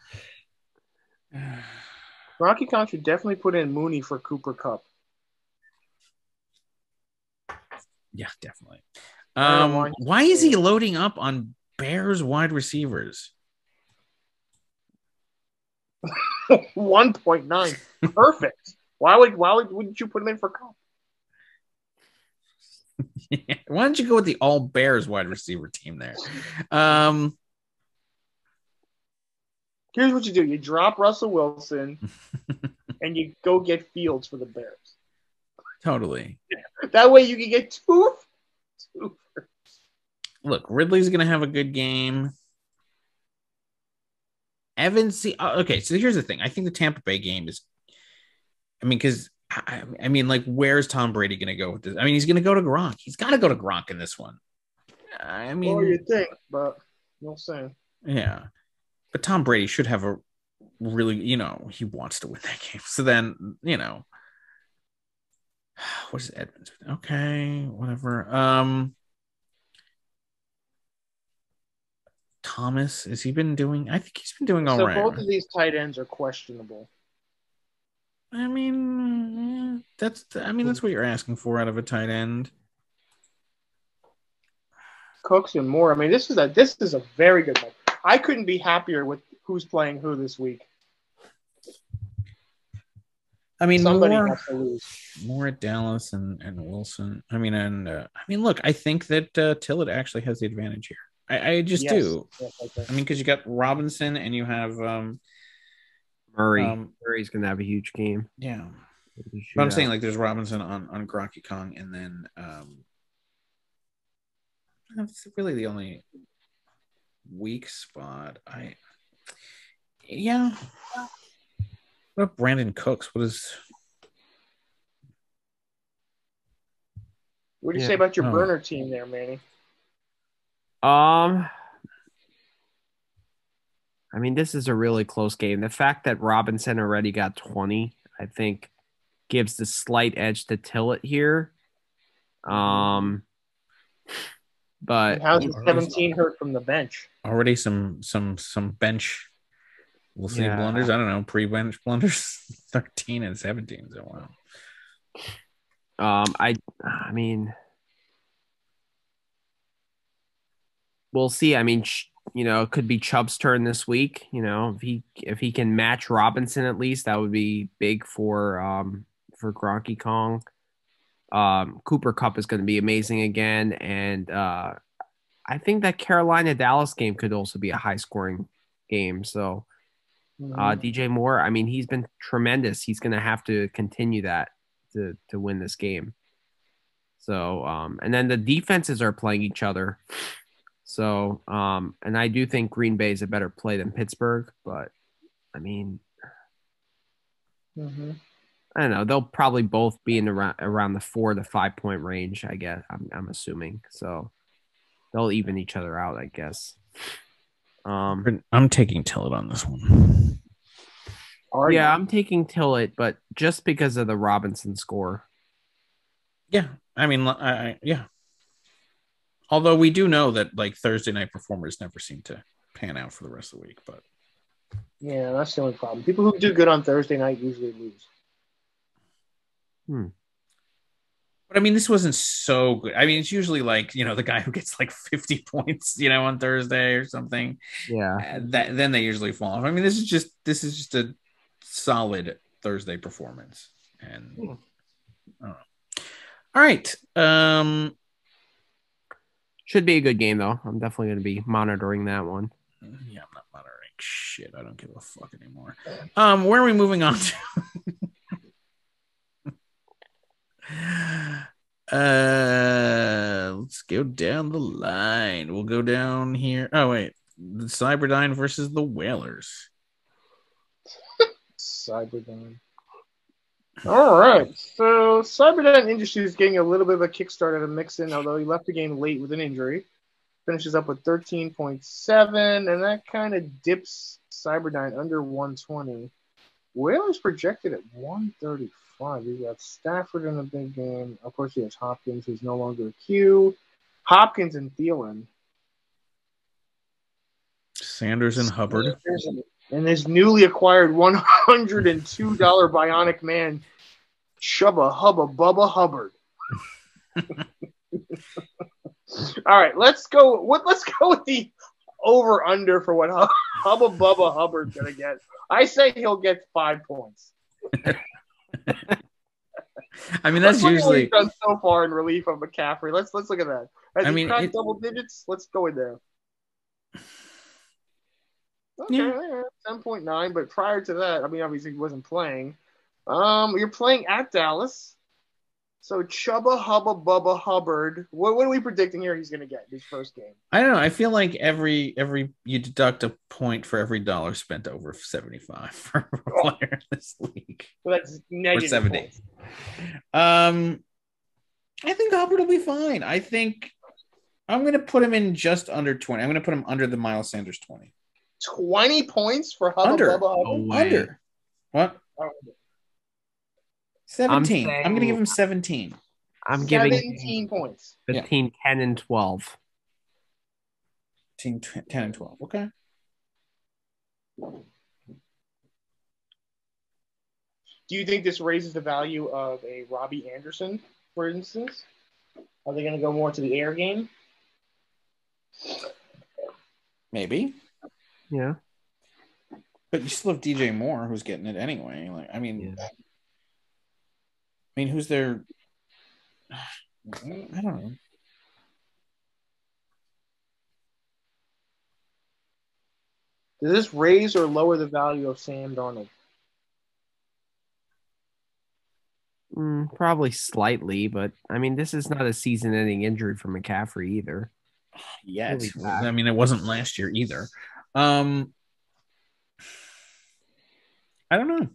Gronky Kong should definitely put in Mooney for Cooper Kupp. Yeah, definitely. Why is he loading up on Bears wide receivers? 1.9. Perfect. Why wouldn't you put him in for Kupp? Yeah. Why don't you go with the all Bears wide receiver team there? Here's what you do. You drop Russell Wilson and you go get Fields for the Bears. Totally. That way you can get two. Look, Ridley's going to have a good game. Evans, okay, so here's the thing. I think the Tampa Bay game is, because where's Tom Brady going to go with this? He's going to go to Gronk. He's got to go to Gronk in this one. Well, you think, but we'll see. Yeah. But Tom Brady should have a really, he wants to win that game. So then, what is Edmonds? Okay, whatever. Thomas, has he been doing? I think he's been doing all right. Both of these tight ends are questionable. That's what you're asking for out of a tight end. Cooks and Moore. This is a very good one. I couldn't be happier with who's playing who this week. Somebody has to lose. More at Dallas and Wilson. Look, I think that Tillett actually has the advantage here. I just do. Yes, because you got Robinson and you have Murray. Murray's going to have a huge game. Yeah. But I'm saying, there's Robinson on Gronky Kong, and then that's really the only weak spot. What about Brandon Cooks? What do you say about your burner team there, Manny? This is a really close game. The fact that Robinson already got 20, I think, gives the slight edge to Tillett here. But how's the 17 hurt from the bench? Already some bench. We'll see blunders. I don't know, pre-bench blunders. 13 and 17. So wow. We'll see. It could be Chubb's turn this week. If he can match Robinson at least, that would be big for Gronky Kong. Cooper Kupp is going to be amazing again, and I think that Carolina Dallas game could also be a high scoring game. So DJ Moore, he's been tremendous. He's going to have to continue that to win this game. So and then the defenses are playing each other. So, and I do think Green Bay is a better play than Pittsburgh, but I don't know. They'll probably both be in around the 4 to 5 point range, I guess. I'm assuming. So they'll even each other out, I guess. I'm taking Tillett on this one. I'm taking Tillett, but just because of the Robinson score. Yeah, yeah. Although we do know that Thursday night performers never seem to pan out for the rest of the week, but yeah, that's the only problem. People who do good on Thursday night usually lose. But this wasn't so good. It's usually the guy who gets 50 points, on Thursday or something. Yeah. Then they usually fall off. This is just a solid Thursday performance. And I don't know. All right. Should be a good game, though. I'm definitely going to be monitoring that one. Yeah, I'm not monitoring shit. I don't give a fuck anymore. Where are we moving on to? Let's go down the line. We'll go down here. Oh wait, the Cyberdyne versus the Whalers. Cyberdyne. All right, so Cyberdyne Industries is getting a little bit of a kickstart at a mix-in, although he left the game late with an injury. Finishes up with 13.7, and that kind of dips Cyberdyne under 120. Whalers projected at 135. He's got Stafford in the big game. Of course, he has Hopkins, who's no longer a Q. Hopkins and Thielen. Sanders and Hubbard. And his newly acquired $102 bionic man, Shubba Hubba Bubba Hubbard. All right, let's go with the over under for what Hubba Bubba Hubbard's gonna get. I say he'll get 5 points. I mean, that's usually done so far in relief of McCaffrey. Let's look at that. Has he cracked double digits? Let's go in there. Okay, yeah. 10.9, but prior to that, I mean, obviously he wasn't playing. You're playing at Dallas. So Chubba Hubba Bubba Hubbard, what are we predicting here he's going to get his first game? I don't know. I feel like every you deduct a point for every dollar spent over 75 for a player in this league. So that's negative 70. Points. I think Hubbard will be fine. I think I'm going to put him in just under 20. I'm going to put him under the Miles Sanders 20. 20 points for Hubba Bubba Hubbard? Under. What? 17. I'm going to give him 17. I'm giving 17 points. Between 10 and 12. 10 and 12. Okay. Do you think this raises the value of a Robbie Anderson, for instance? Are they going to go more to the air game? Maybe. Yeah. But you still have DJ Moore who's getting it anyway. Who's their? I don't know. Does this raise or lower the value of Sam Darnold? Probably slightly, but I mean, this is not a season-ending injury for McCaffrey either. Yet, I mean, it wasn't last year either. I don't know.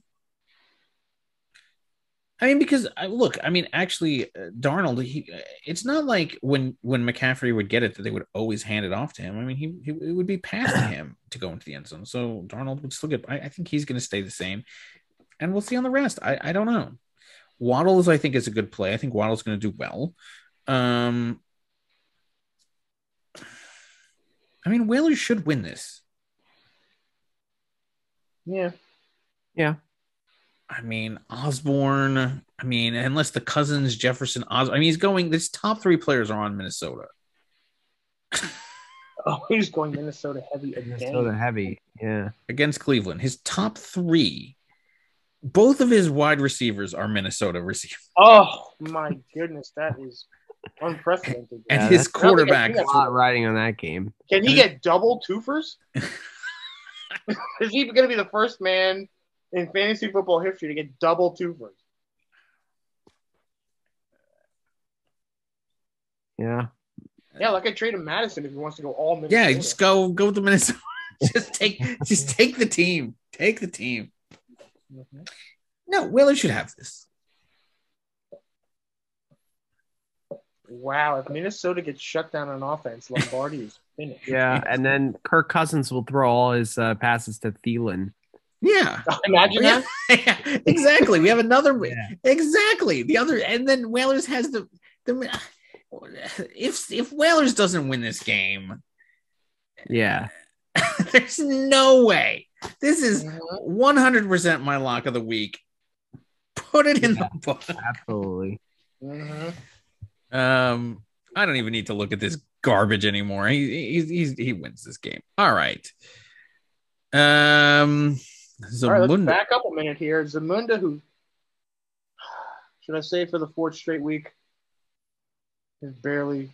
I mean, because actually, Darnold, it's not like when McCaffrey would get it that they would always hand it off to him. I mean, it would be passed to him to go into the end zone. So Darnold would still get. I think he's going to stay the same, and we'll see on the rest. I don't know. Waddles, I think, is a good play. I think Waddle's going to do well. I mean, Whalers should win this. Yeah. I mean, Osborne. I mean, unless the Cousins, Jefferson, Osborne. I mean, he's going. This top 3 players are on Minnesota. Oh, he's going Minnesota heavy again. Minnesota heavy, yeah. Against Cleveland, his top 3. Both of his wide receivers are Minnesota receivers. Oh my goodness, that is unprecedented. And his quarterback. A lot riding on that game. Can he get double twofers? Is he going to be the first man in fantasy football history to get double twofers? Yeah. Yeah, like I traded Madison if he wants to go all Minnesota. Yeah, just go to Minnesota. just take the team. Take the team. Mm-hmm. No, Whalers should have this. Wow, if Minnesota gets shut down on offense, Lombardi is finished. Yeah, and then Kirk Cousins will throw all his passes to Thielen. Yeah. Imagine that. Yeah, exactly. We have another. Yeah. Exactly. The other, and then Whalers has the if Whalers doesn't win this game, yeah, there's no way. This is 100% my lock of the week. Put it in the book. Absolutely. Mm-hmm. I don't even need to look at this garbage anymore. He wins this game. All right. Zamunda. All right, let's back up a minute here. Zamunda, who should I say for the 4th straight week, is barely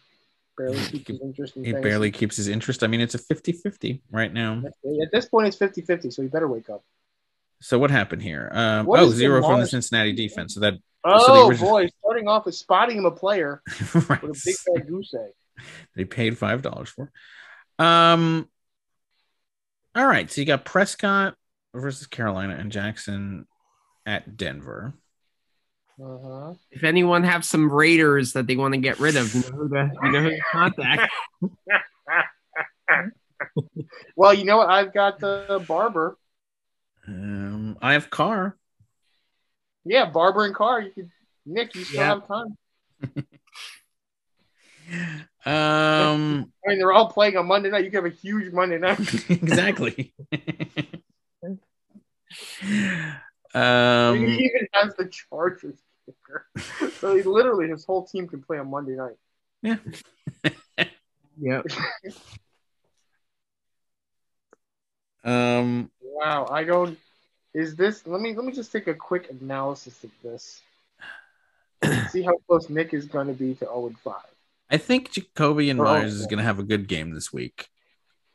Barely keeps his interest in He fantasy. barely keeps his interest. I mean, it's a 50-50 right now. At this point, it's 50-50, so he better wake up. So what happened here? What is 0 from the demolished? Cincinnati defense. So that Boy, starting off with spotting him a player right. with a big bad goose egg. They paid $5 for. All right, so you got Prescott versus Carolina and Jackson at Denver. If anyone have some Raiders that they want to get rid of, you know who to contact. Well, you know what? I've got the Barber. I have Carr. Yeah, Barber and Carr. Nick, you still have time. I mean, they're all playing on Monday night. You can have a huge Monday night. Exactly. He even has the Chargers kicker. So literally his whole team can play on Monday night. Yeah. Yep. Wow, I don't. Is this? Let me just take a quick analysis of this. See how close Nick is going to be to 0-5. I think Jacoby and Myers is going to have a good game this week.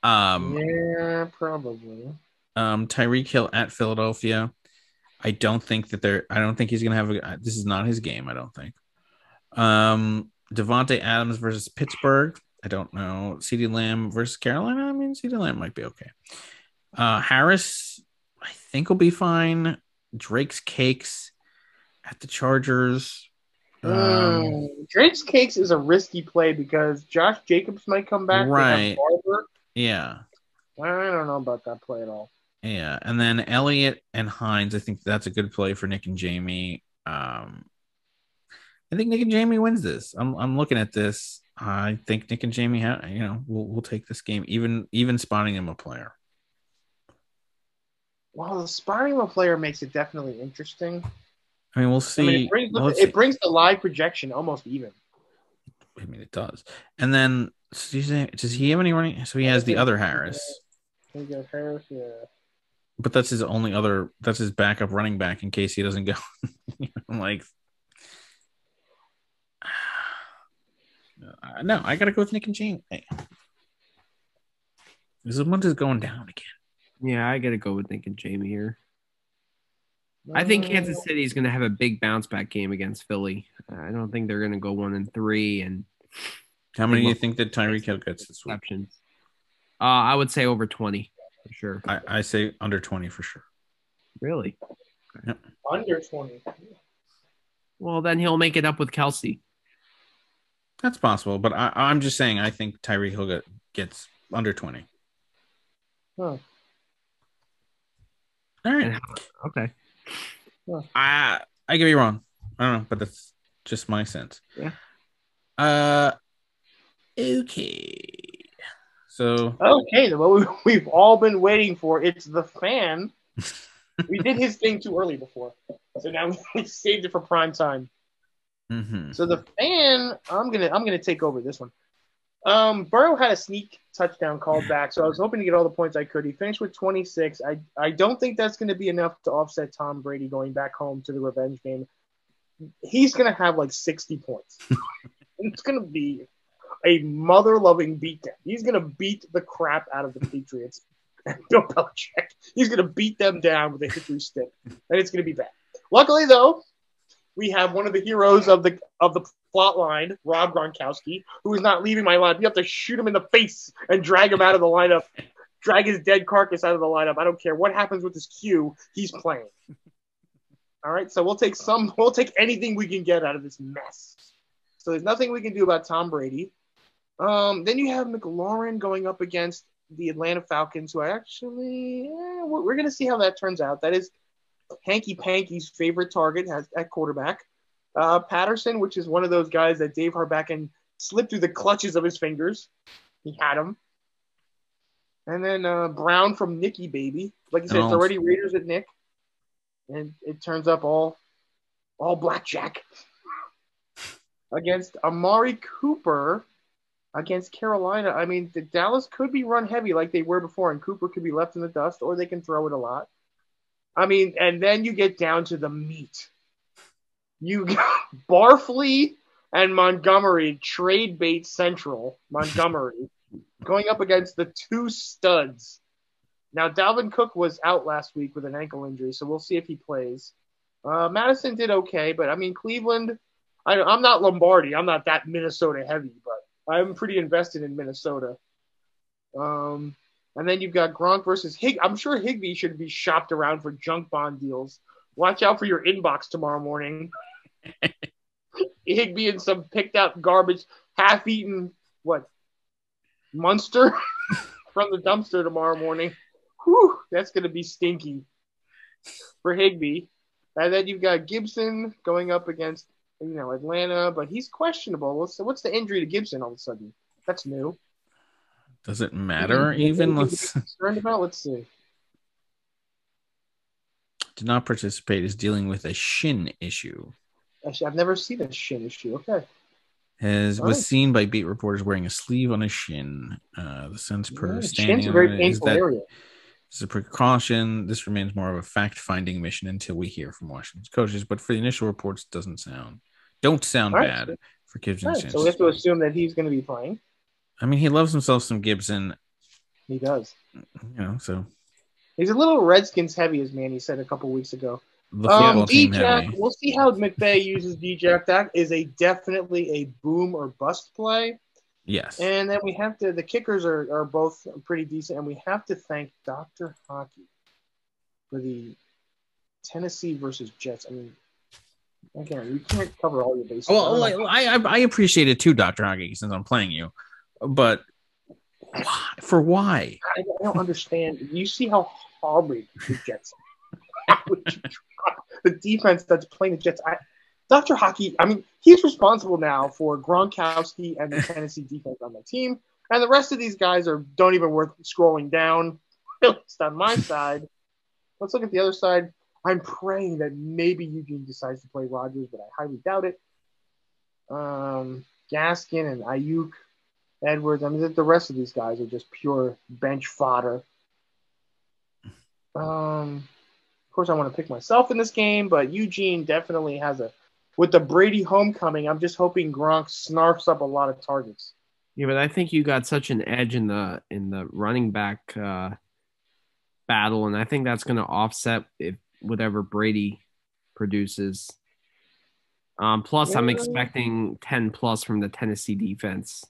Yeah, probably. Tyreek Hill at Philadelphia. I don't think he's going to have this is not his game, I don't think. Devontae Adams versus Pittsburgh. I don't know. CeeDee Lamb versus Carolina. I mean, CeeDee Lamb might be okay. Harris, I think will be fine. Drake's Cakes at the Chargers. Drake's Cakes is a risky play because Josh Jacobs might come back. Right. Barber. Yeah. I don't know about that play at all. Yeah. And then Elliott and Hines, I think that's a good play for Nick and Jamie. I think Nick and Jamie wins this. I'm looking at this. I think Nick and Jamie we'll take this game, even spotting him a player. Well, the spotting him a player makes it definitely interesting. I mean, we'll see. It brings the live projection almost even. I mean, it does. And then, does he have any running? So he has the other Harris. He got Harris, yeah. But that's his backup running back in case he doesn't go. Like, no, I got to go with Nick and Jamie. Hey. This one is going down again. Yeah, I got to go with Nick and Jamie here. I think Kansas City is going to have a big bounce back game against Philly. I don't think they're going to go 1-3. And how many do you think that Tyreek Hill gets this week? I would say over 20 for sure. I say under 20 for sure. Really? Yep. Under 20. Well, then he'll make it up with Kelsey. That's possible, but I'm just saying I think Tyreek Hill gets under 20. Huh. All right. Okay. I could be wrong. I don't know, but that's just my sense. Yeah. Okay. So. Okay, what we've all been waiting for. It's the fan. We did his thing too early before, so now we saved it for prime time. Mm-hmm. So the fan, I'm gonna take over this one. Burrow had a sneak touchdown called back, so I was hoping to get all the points I could. He finished with 26. I don't think that's going to be enough to offset Tom Brady going back home to the revenge game. He's going to have like 60 points. It's going to be a mother-loving beatdown. He's going to beat the crap out of the Patriots and Bill Belichick. He's going to beat them down with a hickory stick, and it's going to be bad. Luckily, though, we have one of the heroes of the plot line, Rob Gronkowski, who is not leaving my lineup. You have to shoot him in the face and drag him out of the lineup, drag his dead carcass out of the lineup. I don't care what happens with his Q. He's playing. All right, so we'll take anything we can get out of this mess. So there's nothing we can do about Tom Brady. Then you have McLaurin going up against the Atlanta Falcons, who we're going to see how that turns out. That is Hanky Panky's favorite target at quarterback. Patterson, which is one of those guys that Dave Harbacken slipped through the clutches of his fingers. He had him. And then Brown from Nicky Baby. Like I said, it's already Raiders at Nick. And it turns up all blackjack against Amari Cooper against Carolina. I mean, the Dallas could be run heavy like they were before, and Cooper could be left in the dust, or they can throw it a lot. I mean, and then you get down to the meat. You got Barfley and Montgomery, trade bait central, Montgomery, going up against the two studs. Now, Dalvin Cook was out last week with an ankle injury, so we'll see if he plays. Madison did okay, but, I mean, Cleveland, I'm not Lombardi. I'm not that Minnesota heavy, but I'm pretty invested in Minnesota. And then you've got Gronk versus I'm sure Higbee should be shopped around for junk bond deals. Watch out for your inbox tomorrow morning. Higbee and some picked out garbage, half-eaten, Munster from the dumpster tomorrow morning. Whew, that's going to be stinky for Higbee. And then you've got Gibson going up against, Atlanta, but he's questionable. What's the injury to Gibson all of a sudden? That's new. Does it matter even? Concerned about? Let's see. Did not participate, is dealing with a shin issue. Actually, I've never seen a shin issue. Okay. Was seen by beat reporters wearing a sleeve on his shin. The sense per standing shin's a very painful area. It's a precaution. This remains more of a fact-finding mission until we hear from Washington's coaches. But for the initial reports, don't sound bad for Gibson's chances. So we have to assume that he's going to be playing. I mean, he loves himself some Gibson. He does. So he's a little Redskins heavy, as Manny said a couple weeks ago. The football team D-Jack, we'll see how McVay uses D-Jack. That is definitely a boom or bust play. Yes. And then we have the kickers are both pretty decent, and we have to thank Dr. Hockey for the Tennessee versus Jets. I mean, again, we can't cover all your bases. Well, I appreciate it too, Dr. Hockey, since I'm playing you. But why? I don't understand. You see how horrible the Jets the defense that's playing the Jets. Dr. Hockey, I mean, he's responsible now for Gronkowski and the Tennessee defense on the team. And the rest of these guys don't even worth scrolling down, at least on my side. Let's look at the other side. I'm praying that maybe Eugene decides to play Rodgers, but I highly doubt it. Gaskin and Ayuk, Edwards. I mean, the rest of these guys are just pure bench fodder. Of course, I want to pick myself in this game, but Eugene definitely has with the Brady homecoming, I'm just hoping Gronk snarfs up a lot of targets. Yeah, but I think you got such an edge in the running back battle, and I think that's going to offset whatever Brady produces. Plus, I'm expecting 10 plus from the Tennessee defense.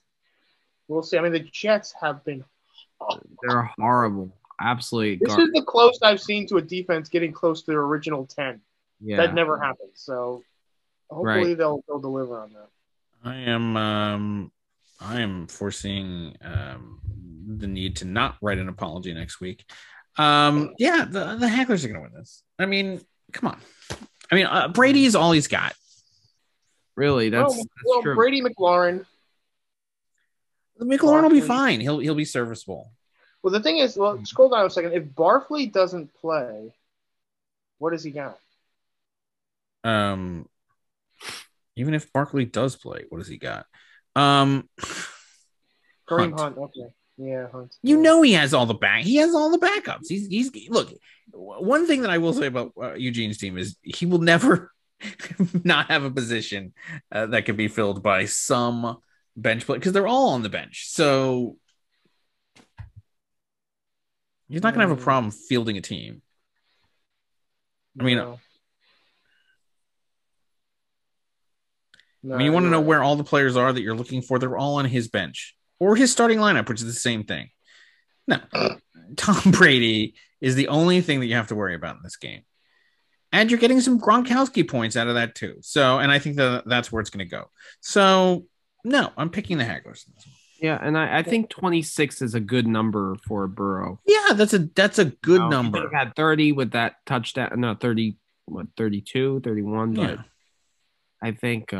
We'll see. I mean, the Jets have been they're horrible. Absolutely. This is the closest I've seen to a defense getting close to their original 10. Yeah. That never happened. So hopefully they'll deliver on that. I am foreseeing the need to not write an apology next week. The Hacklers are going to win this. I mean, come on. I mean, Brady is all he's got. Really? That's true. Brady, McLaurin will be fine. He'll be serviceable. Well, the thing is, scroll down a second. If Barkley doesn't play, what does he got? Even if Barkley does play, what does he got? Kareem Hunt. Okay. Yeah, Hunt. You know he has all the He has all the backups. He's look. One thing that I will say about Eugene's team is he will never not have a position that can be filled by some bench play because they're all on the bench. So he's not going to have a problem fielding a team. I mean, you want to know where all the players are that you're looking for? They're all on his bench or his starting lineup, which is the same thing. No, Tom Brady is the only thing that you have to worry about in this game. And you're getting some Gronkowski points out of that too. So, and I think that's where it's going to go. So, no, I'm picking the Hagglers. Yeah, and I think 26 is a good number for Burrow. Yeah, that's a good number. He had 30 with that touchdown. No, 30, 32, 31. But yeah. I think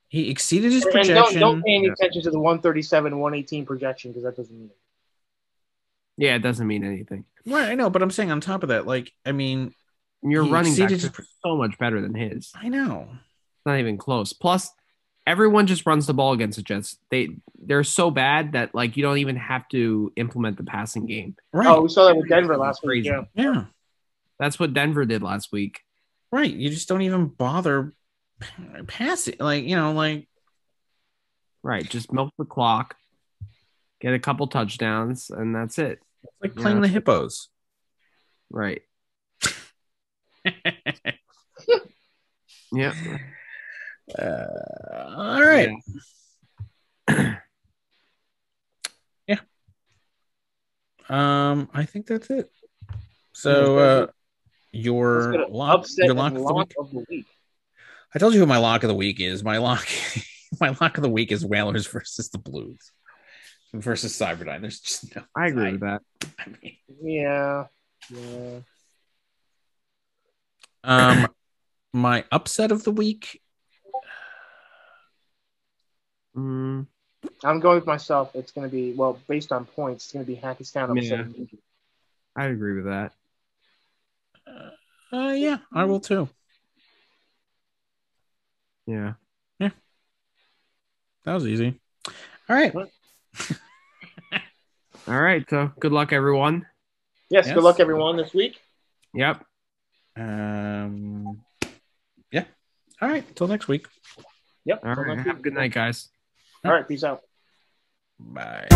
he exceeded his projection. Don't pay any attention to the 137, 118 projection because that doesn't mean anything. Yeah, it doesn't mean anything. Right, I know, but I'm saying on top of that, your running back is so much better than his. I know. It's not even close. Plus, everyone just runs the ball against the Jets. They're so bad that you don't even have to implement the passing game. Right. Oh, we saw that with Denver last week. Yeah. That's what Denver did last week. Right. You just don't even bother passing. Right. Just milk the clock, get a couple touchdowns, and that's it. It's like playing the Hippos. Right. Yeah. All right. Yeah. I think that's it. So your lock of the week. I told you who my lock of the week is. My lock of the week is Whalers versus the Blues versus Cyberdyne. There's just no. I agree with that. I mean, Yeah. My upset of the week. I'm going with myself. It's going to be based on points. It's going to be Hackettstown upset. Yeah. I agree with that. Yeah, I will too. Yeah. That was easy. All right. All right. So good luck, everyone. Yes. Good luck, everyone, this week. Yep. Yeah. All right. Until next week. Yep. All right. Have a good night, guys. All right. Peace out. Bye.